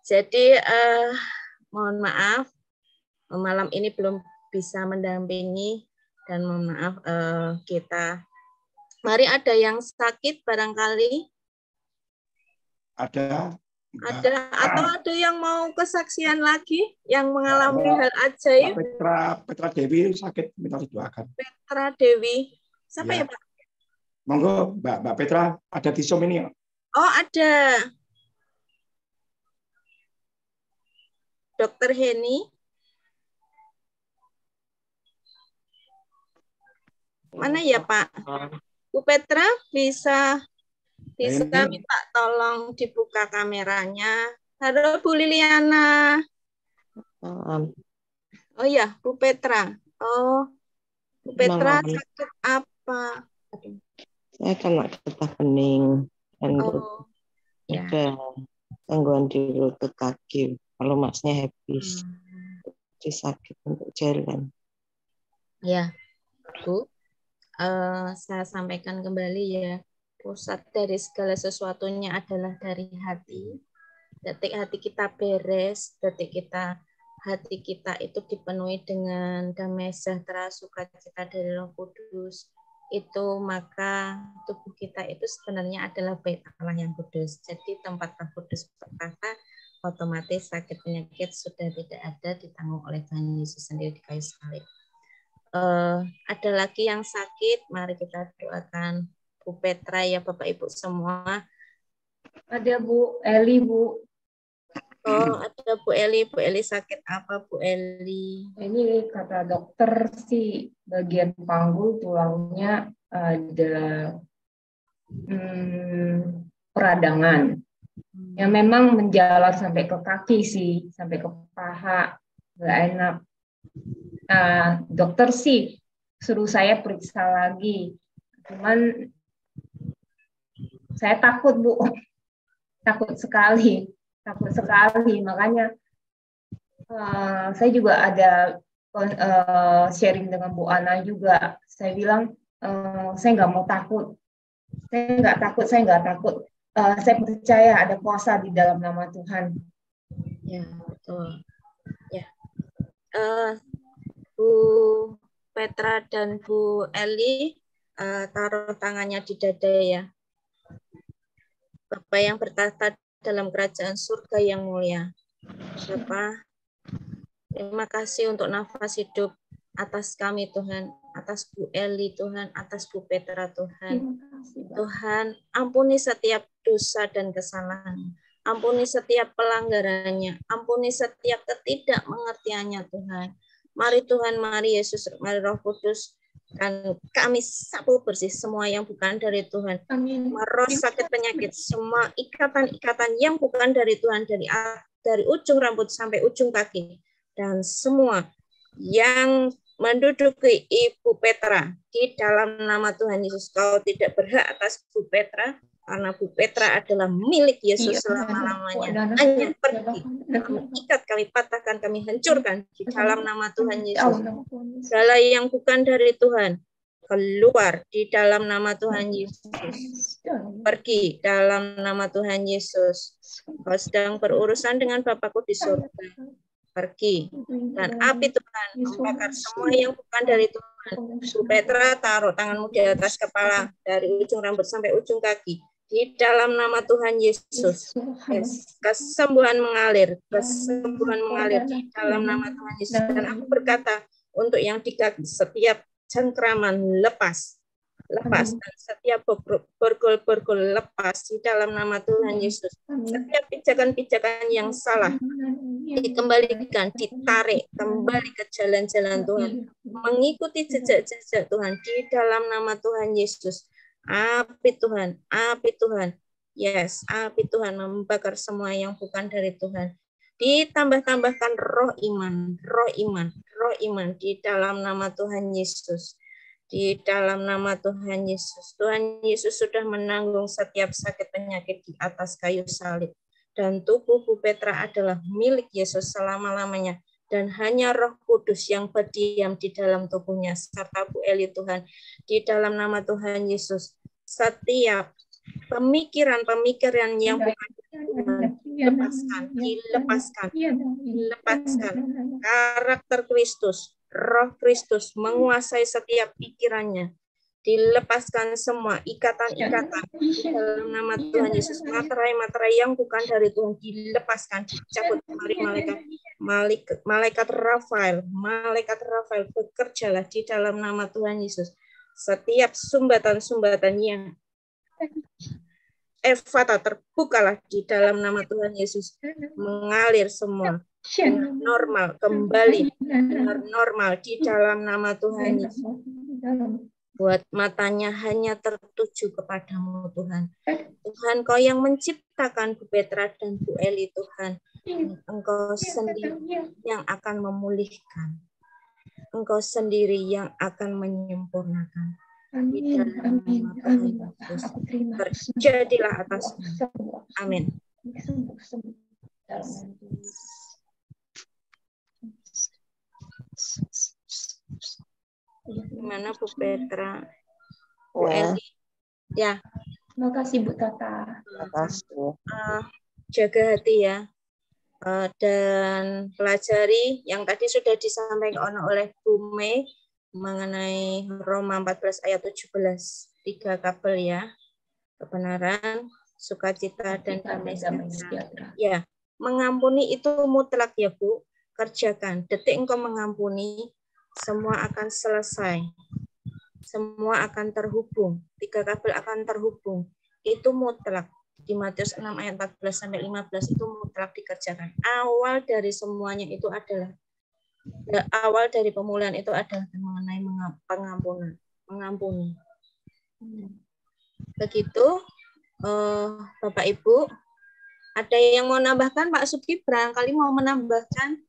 Speaker 1: Jadi mohon maaf, malam ini belum bisa mendampingi, dan mohon maaf kita. Mari, ada yang sakit barangkali?
Speaker 7: Ada.
Speaker 1: Atau ada yang mau kesaksian lagi yang mengalami hal ajaib?
Speaker 7: Petra Dewi sakit, minta didoakan.
Speaker 1: Petra Dewi. Siapa ya, Pak?
Speaker 7: Monggo, Mbak Petra, ada di Zoom ini.
Speaker 1: Oh, ada. Dokter Heni. Mana ya, Pak? Bu Petra bisa minta tolong dibuka kameranya. Halo Bu Liliana. Oh ya, Bu Petra. Oh, Bu Petra sakit apa?
Speaker 8: Saya kena getah bening dan ada gangguan di lutut kaki. Kalau masnya habis, jadi sakit untuk jalan.
Speaker 1: Ya, Bu. Saya sampaikan kembali ya. Pusat dari segala sesuatunya adalah dari hati. Detik hati kita beres, detik hati kita itu dipenuhi dengan damai sejahtera, sukacita dari Roh Kudus, itu maka tubuh kita itu sebenarnya adalah bait Allah yang kudus. Jadi tempat Roh Kudus berkata, otomatis sakit penyakit sudah tidak ada, ditanggung oleh Tuhan Yesus sendiri di kayu salib. Ada lagi yang sakit, mari kita doakan Bu Petra ya Bapak Ibu semua.
Speaker 9: Ada Bu Eli, Bu.
Speaker 1: Oh, ada Bu Eli. Bu Eli sakit apa, Bu Eli?
Speaker 9: Ini kata dokter sih bagian panggul tulangnya ada peradangan. Yang memang menjalar sampai ke kaki sih, sampai ke paha, nggak enak. Dokter sih suruh saya periksa lagi, cuman saya takut Bu, takut sekali, makanya saya juga ada sharing dengan Bu Ana juga. Saya bilang saya nggak mau takut, saya nggak takut. Saya percaya ada kuasa di dalam nama Tuhan.
Speaker 1: Ya, betul. Ya, Bu Petra dan Bu Eli taruh tangannya di dada ya. Bapa yang bertata dalam kerajaan surga yang mulia. Bapa, terima kasih untuk nafas hidup atas kami Tuhan, atas Bu Eli Tuhan, atas Bu Petra Tuhan. Tuhan, ampuni setiap dosa dan kesalahan. Ampuni setiap pelanggarannya. Ampuni setiap ketidakmengertiannya Tuhan. Mari Tuhan, mari Yesus, mari Roh Kudus, dan kami sapu bersih semua yang bukan dari Tuhan. Roh sakit penyakit, semua ikatan-ikatan yang bukan dari Tuhan, dari ujung rambut sampai ujung kaki, dan semua yang menduduki Ibu Petra di dalam nama Tuhan Yesus. Kau tidak berhak atas Bu Petra, karena Bu Petra adalah milik Yesus selama-lamanya. Hanya pergi, kami ikat, kami patahkan, kami hancurkan di dalam nama Tuhan Yesus. Segala yang bukan dari Tuhan, keluar di dalam nama Tuhan Yesus. Pergi dalam nama Tuhan Yesus. Kau sedang berurusan dengan Bapakku di surga. Pergi, dan api Tuhan membakar semua yang bukan dari Tuhan. Bu Petra, taruh tanganmu di atas kepala, dari ujung rambut sampai ujung kaki, di dalam nama Tuhan Yesus. Kesembuhan mengalir di dalam nama Tuhan Yesus. Dan aku berkata untuk yang di kaki, setiap cengkraman lepas, dan setiap borgol-borgol lepas di dalam nama Tuhan Yesus. Setiap pijakan-pijakan yang salah dikembalikan, ditarik kembali ke jalan-jalan Tuhan, mengikuti jejak-jejak Tuhan di dalam nama Tuhan Yesus. Api Tuhan, yes, api Tuhan membakar semua yang bukan dari Tuhan. Ditambah-tambahkan roh iman di dalam nama Tuhan Yesus. Di dalam nama Tuhan Yesus. Tuhan Yesus sudah menanggung setiap sakit penyakit di atas kayu salib. Dan tubuh Bu Petra adalah milik Yesus selama-lamanya. Dan hanya Roh Kudus yang berdiam di dalam tubuhnya. Serta Bu Eli Tuhan. Di dalam nama Tuhan Yesus. Setiap pemikiran-pemikiran yang bukan Tuhan, dilepaskan. Karakter Kristus, Roh Kristus menguasai setiap pikirannya. Dilepaskan semua ikatan-ikatan dalam nama Tuhan Yesus. Materai-materai yang bukan dari Tuhan dilepaskan, dicabut. Mari malaikat Rafael bekerjalah di dalam nama Tuhan Yesus. Setiap sumbatan-sumbatan yang Evata terbukalah di dalam nama Tuhan Yesus. Mengalir semua normal, kembali normal di dalam nama Tuhan Yesus. Buat matanya hanya tertuju kepadamu Tuhan. Tuhan, Kau yang menciptakan Bu Petra dan Bu Eli Tuhan. Engkau sendiri yang akan memulihkan. Engkau sendiri yang akan menyempurnakan. Di dalam nama Tuhan Yesus. Terjadilah atasmu. Amin. Gimana Bu Petra? Bu Eli? Ya.
Speaker 9: Terima kasih Bu Tata.
Speaker 8: Terima kasih.
Speaker 1: Jaga hati ya. Dan pelajari yang tadi sudah disampaikan oleh Bu Mei mengenai Roma 14 ayat 17. 3 kabel ya. Kebenaran, sukacita, dan damai sejahtera. Ya, mengampuni itu mutlak ya Bu. Kerjakan. Detik engkau mengampuni, semua akan selesai. Semua akan terhubung. 3 kabel akan terhubung. Itu mutlak. di Matius 6 ayat 14 sampai 15 itu mutlak dikerjakan. Awal dari semuanya itu adalah awal dari pemulihan itu adalah mengenai pengampunan, mengampuni. Begitu, Bapak Ibu, ada yang mau nambahkan? Pak Suki barangkali mau menambahkan.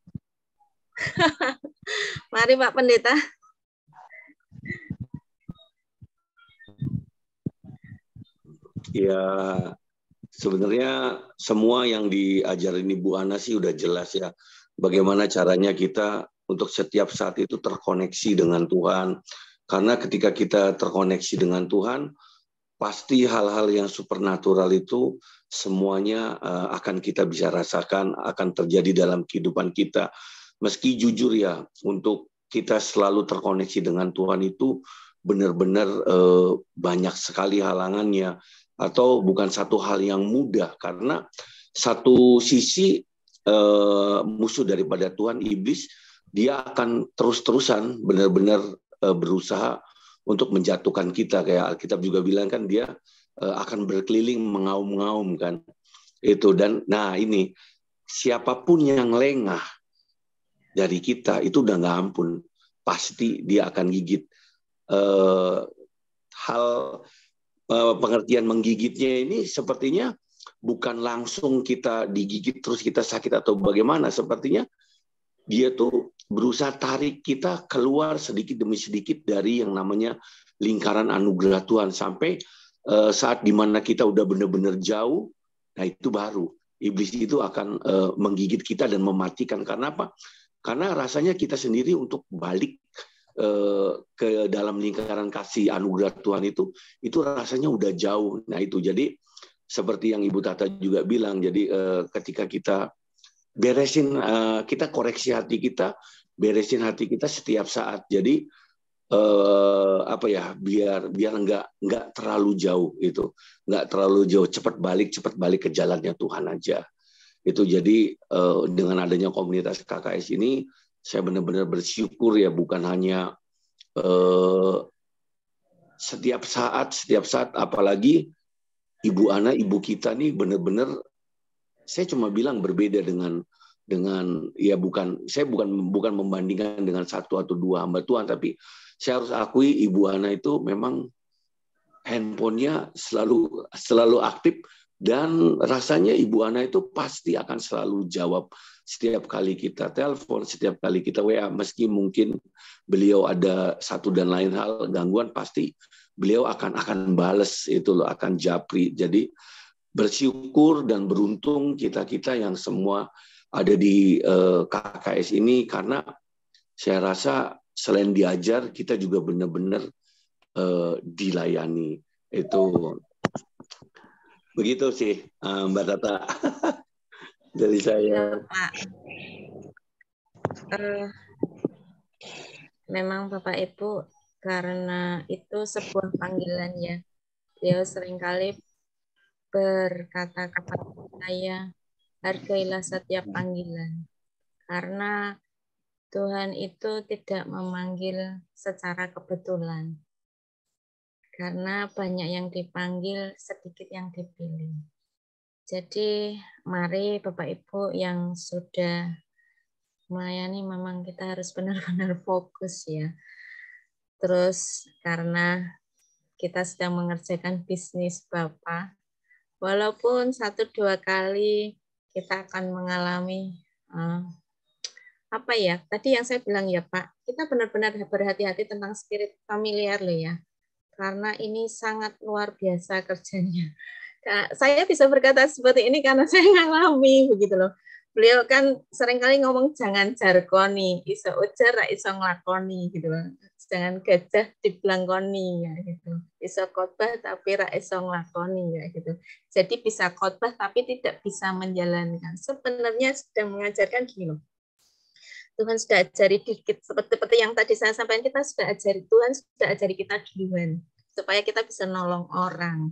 Speaker 1: Mari Pak Pendeta.
Speaker 2: Ya, sebenarnya semua yang diajarin Ibu Ana sih udah jelas ya. Bagaimana caranya kita untuk setiap saat itu terkoneksi dengan Tuhan. Karena ketika kita terkoneksi dengan Tuhan, pasti hal-hal yang supernatural itu semuanya akan kita bisa rasakan, akan terjadi dalam kehidupan kita. Meski jujur ya, untuk kita selalu terkoneksi dengan Tuhan itu benar-benar banyak sekali halangannya, atau bukan satu hal yang mudah, karena satu sisi musuh daripada Tuhan, iblis, dia akan terus-terusan benar-benar berusaha untuk menjatuhkan kita. Kayak Alkitab juga bilang kan, dia akan berkeliling mengaum-ngaum kan itu. Dan nah ini siapapun yang lengah dari kita itu udah nggak ampun, pasti dia akan gigit. Pengertian menggigitnya ini sepertinya bukan langsung kita digigit terus kita sakit atau bagaimana. Sepertinya dia tuh berusaha tarik kita keluar sedikit demi sedikit dari yang namanya lingkaran anugerah Tuhan, sampai saat dimana kita udah benar-benar jauh, nah itu baru iblis itu akan menggigit kita dan mematikan. Karena apa? Karena rasanya kita sendiri untuk balik ke dalam lingkaran kasih anugerah Tuhan itu rasanya udah jauh. Nah itu, jadi seperti yang Ibu Tata juga bilang, jadi ketika kita beresin, kita koreksi hati kita, beresin hati kita setiap saat. Jadi biar nggak terlalu jauh itu, nggak terlalu jauh, cepat balik ke jalannya Tuhan aja. Itu jadi dengan adanya komunitas KKS ini, saya benar-benar bersyukur ya, bukan hanya setiap saat, apalagi Ibu Ana, ibu kita nih benar-benar, saya cuma bilang berbeda dengan ya saya bukan membandingkan dengan satu atau dua hamba Tuhan, tapi saya harus akui Ibu Ana itu memang handphonenya selalu aktif. Dan rasanya Ibu Ana itu pasti akan selalu jawab setiap kali kita telepon, setiap kali kita WA, meski mungkin beliau ada satu dan lain hal gangguan, pasti beliau akan bales itu loh, akan japri. Jadi bersyukur dan beruntung kita yang semua ada di KKS ini, karena saya rasa selain diajar, kita juga benar-benar dilayani. Itu begitu sih, Mbak Tata. Dari saya.
Speaker 1: Memang Bapak Ibu, karena itu sebuah panggilan ya. Beliau seringkali berkata kepada saya, hargailah setiap panggilan. Karena Tuhan itu tidak memanggil secara kebetulan. Karena banyak yang dipanggil, sedikit yang dipilih. Jadi mari Bapak Ibu yang sudah melayani, memang kita harus benar-benar fokus ya. Terus karena kita sedang mengerjakan bisnis Bapak, walaupun 1-2 kali kita akan mengalami tadi yang saya bilang ya Pak, kita benar-benar berhati-hati tentang spirit familiar loh ya. Karena ini sangat luar biasa kerjanya. Saya bisa berkata seperti ini karena saya ngalami begitu loh. Beliau kan seringkali ngomong jangan jargoni, iso ujar ra iso nglakoni gitu loh. Jangan gajah diblangkoni ya gitu. Iso khotbah tapi ra iso nglakoni ya gitu. Jadi bisa khotbah tapi tidak bisa menjalankan. Sebenarnya sedang mengajarkan gini loh. Tuhan sudah ajari dikit, seperti yang tadi saya sampaikan, kita sudah ajari, Tuhan sudah ajari kita duluan, supaya kita bisa nolong orang,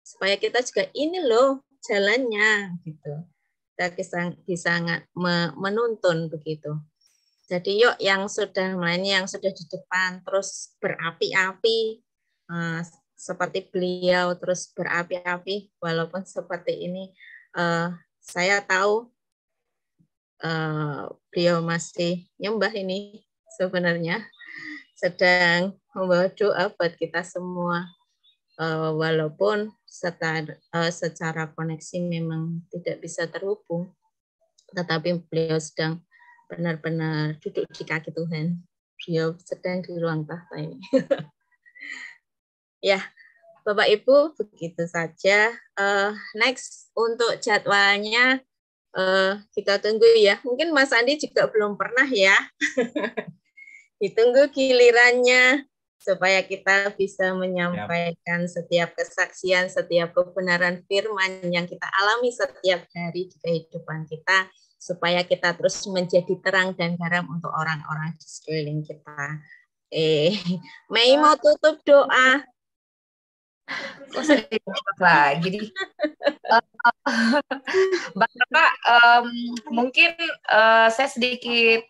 Speaker 1: supaya kita juga ini loh jalannya, gitu. Kita bisa menuntun begitu. Jadi yuk yang sudah melayani, yang sudah di depan, terus berapi-api, seperti beliau terus berapi-api, walaupun seperti ini saya tahu beliau masih nyembah ini sebenarnya, sedang membawa doa buat kita semua, walaupun secara koneksi memang tidak bisa terhubung, tetapi beliau sedang benar-benar duduk di kaki Tuhan. Beliau sedang di ruang tahta ini. Ya, Bapak Ibu, begitu saja. Next untuk jadwalnya kita tunggu ya. Mungkin Mas Andi juga belum pernah ya. Ditunggu gilirannya supaya kita bisa menyampaikan setiap kesaksian, setiap kebenaran firman yang kita alami setiap hari di kehidupan kita, supaya kita terus menjadi terang dan garam untuk orang-orang di sekeliling kita. Mei mau tutup doa.
Speaker 3: Kok sedih lagi? Bapak, mungkin saya sedikit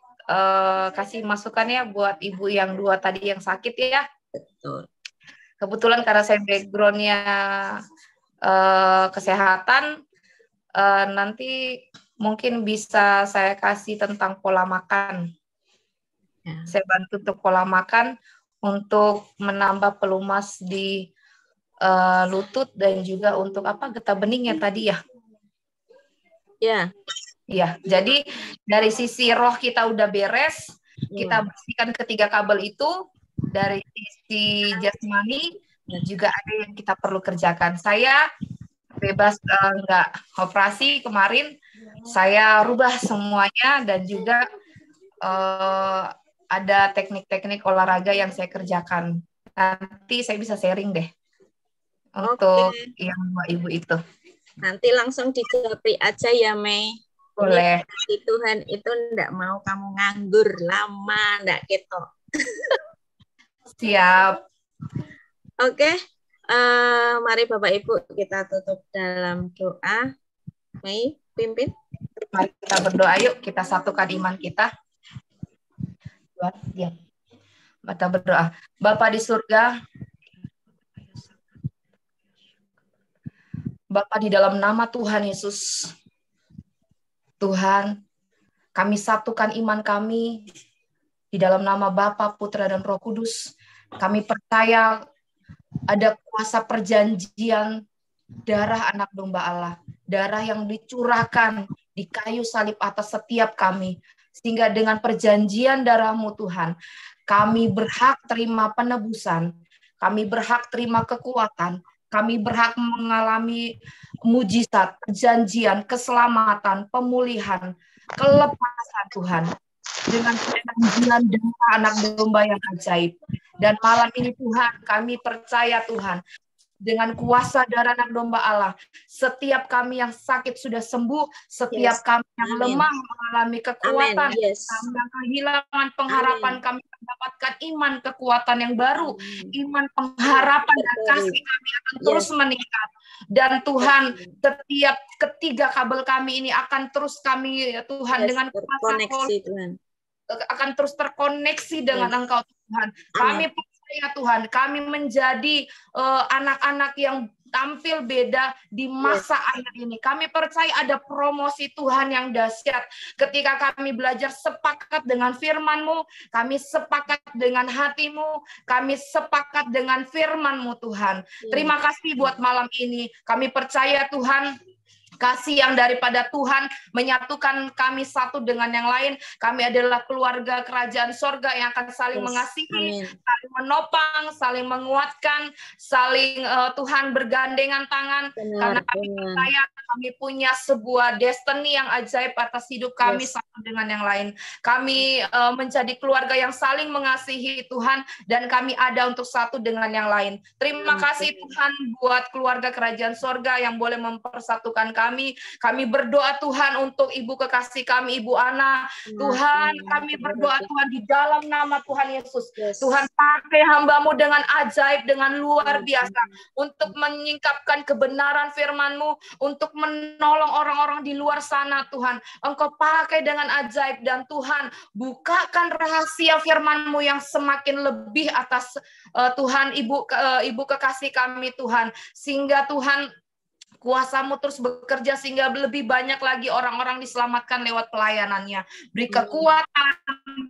Speaker 3: kasih masukannya buat ibu yang 2 tadi yang sakit ya.
Speaker 1: Betul.
Speaker 3: Kebetulan karena saya background-nya kesehatan, nanti mungkin bisa saya kasih tentang pola makan. Ya. Saya bantu untuk pola makan untuk menambah pelumas di lutut dan juga untuk getah beningnya tadi ya.
Speaker 1: Ya.
Speaker 3: Ya, jadi dari sisi roh kita udah beres, kita bersihkan ketiga kabel itu. Dari sisi jasmani juga ada yang kita perlu kerjakan. Saya bebas nggak operasi kemarin, saya rubah semuanya dan juga ada teknik-teknik olahraga yang saya kerjakan. Nanti saya bisa sharing deh. Untuk yang 2 ibu itu.
Speaker 1: Nanti langsung di japri aja ya, Mei.
Speaker 3: Boleh.
Speaker 1: Ini Tuhan itu enggak mau kamu nganggur lama, enggak gitu.
Speaker 3: Siap.
Speaker 1: Oke. Mari Bapak Ibu kita tutup dalam doa. Mei, pimpin.
Speaker 3: Mari kita berdoa, yuk kita satukan iman kita. Kita berdoa. Bapa di surga, Bapa di dalam nama Tuhan Yesus, Tuhan, kami satukan iman kami di dalam nama Bapa, Putra, dan Roh Kudus. Kami percaya ada kuasa perjanjian darah anak domba Allah, darah yang dicurahkan di kayu salib atas setiap kami, sehingga dengan perjanjian darah-Mu Tuhan, kami berhak terima penebusan, kami berhak terima kekuatan, kami berhak mengalami mujizat, perjanjian, keselamatan, pemulihan, kelepasan Tuhan. Dengan perjanjian darah anak domba yang ajaib. Dan malam ini Tuhan, kami percaya Tuhan, dengan kuasa darah anak domba Allah, setiap kami yang sakit sudah sembuh, setiap kami yang lemah mengalami kekuatan, kami yang kehilangan pengharapan, kami mendapatkan iman kekuatan yang baru, iman pengharapan dan kasih kami akan terus meningkat. Dan Tuhan, setiap ketiga kabel kami ini akan terus kami, Tuhan, dengan kuasa Tuhan, akan terus terkoneksi dengan Engkau Tuhan. Kami percaya Tuhan, kami menjadi anak-anak yang tampil beda di masa akhir ini. Kami percaya ada promosi Tuhan yang dahsyat. Ketika kami belajar sepakat dengan firman-Mu, kami sepakat dengan hati-Mu, kami sepakat dengan firman-Mu Tuhan. Terima kasih buat malam ini. Kami percaya Tuhan, kasih yang daripada Tuhan menyatukan kami satu dengan yang lain. Kami adalah keluarga kerajaan sorga yang akan saling mengasihi, saling menopang, saling menguatkan, saling Tuhan bergandengan tangan. Karena kami percaya kami punya sebuah destiny yang ajaib atas hidup kami satu dengan yang lain. Kami menjadi keluarga yang saling mengasihi Tuhan, dan kami ada untuk satu dengan yang lain. Terima kasih Tuhan buat keluarga kerajaan sorga yang boleh mempersatukan kami. Kami berdoa Tuhan untuk ibu kekasih kami, Ibu Ana. Tuhan, kami berdoa Tuhan di dalam nama Tuhan Yesus. Tuhan, pakai hamba-Mu dengan ajaib, dengan luar biasa, untuk menyingkapkan kebenaran firman-Mu, untuk menolong orang-orang di luar sana Tuhan. Engkau pakai dengan ajaib dan Tuhan bukakan rahasia firman-Mu yang semakin lebih atas Tuhan Ibu kekasih kami Tuhan. Sehingga Tuhan kuasa-Mu terus bekerja sehingga lebih banyak lagi orang-orang diselamatkan lewat pelayanannya. Beri kekuatan,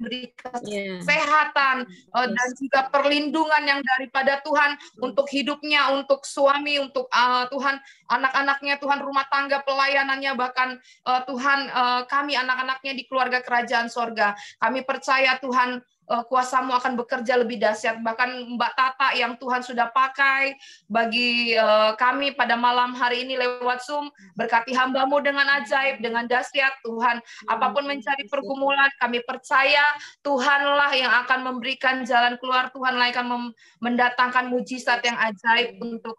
Speaker 3: beri kesehatan, dan juga perlindungan yang daripada Tuhan untuk hidupnya, untuk suami, untuk Tuhan anak-anaknya, Tuhan rumah tangga pelayanannya, bahkan Tuhan kami anak-anaknya di keluarga kerajaan sorga. Kami percaya Tuhan kuasa-Mu akan bekerja lebih dahsyat. Bahkan Mbak Tata yang Tuhan sudah pakai bagi kami pada malam hari ini lewat Zoom, berkati hamba-Mu dengan ajaib, dengan dahsyat Tuhan. Apapun mencari pergumulan, kami percaya Tuhanlah yang akan memberikan jalan keluar, Tuhanlah yang akan mendatangkan mujizat yang ajaib untuk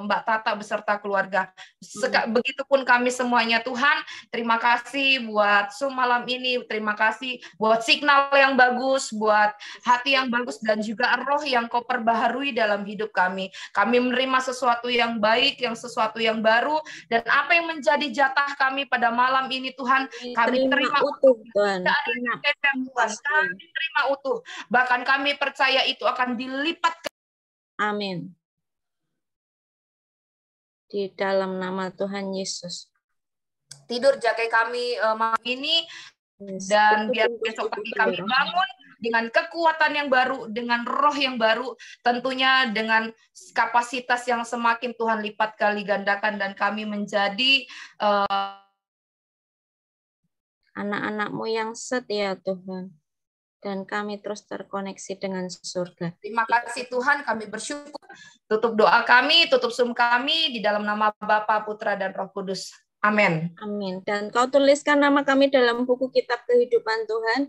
Speaker 3: Mbak Tata beserta keluarga. Begitupun kami semuanya Tuhan. Terima kasih buat Zoom malam ini, terima kasih buat signal yang bagus, buat hati yang bagus, dan juga roh yang Kau perbaharui dalam hidup kami. Kami menerima sesuatu yang baik, yang sesuatu yang baru, dan apa yang menjadi jatah kami pada malam ini Tuhan, kami terima utuh Tuhan. Kami terima utuh. Bahkan kami percaya itu akan dilipat.
Speaker 1: Amin. Di dalam nama Tuhan Yesus.
Speaker 3: Tidur jagai kami malam ini, dan biar besok pagi kami bangun dengan kekuatan yang baru, dengan roh yang baru, tentunya dengan kapasitas yang semakin Tuhan lipat kali gandakan, dan kami menjadi
Speaker 1: anak-anak-Mu yang setia Tuhan, dan kami terus terkoneksi dengan surga.
Speaker 3: Terima kasih Tuhan, kami bersyukur. Tutup doa kami, tutup Zoom kami di dalam nama Bapa, Putra, dan Roh Kudus. Amin.
Speaker 1: Amin. Dan Kau tuliskan nama kami dalam buku kitab kehidupan Tuhan,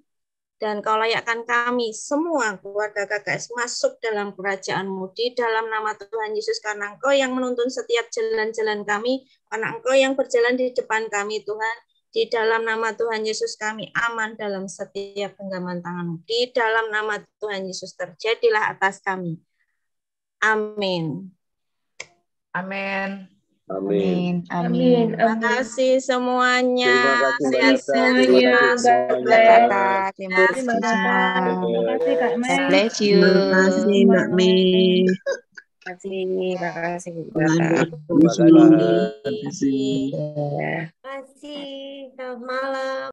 Speaker 1: dan Kau layakkan kami semua keluarga KKS masuk dalam kerajaan-Mu di dalam nama Tuhan Yesus, karena Engkau yang menuntun setiap jalan-jalan kami, karena Engkau yang berjalan di depan kami Tuhan. Di dalam nama Tuhan Yesus kami aman dalam setiap genggaman tangan-Mu. Di dalam nama Tuhan Yesus terjadilah atas kami. Amin.
Speaker 3: Amin.
Speaker 2: Amin.
Speaker 1: Amin. Terima kasih semuanya.
Speaker 2: Terima kasih semuanya.
Speaker 1: Terima kasih semua.
Speaker 9: Terima kasih Kak Mei.
Speaker 8: Bless you.
Speaker 10: Terima kasih Mbak Mei.
Speaker 1: Terima kasih.
Speaker 10: Terima kasih.
Speaker 1: Terima kasih. Selamat malam.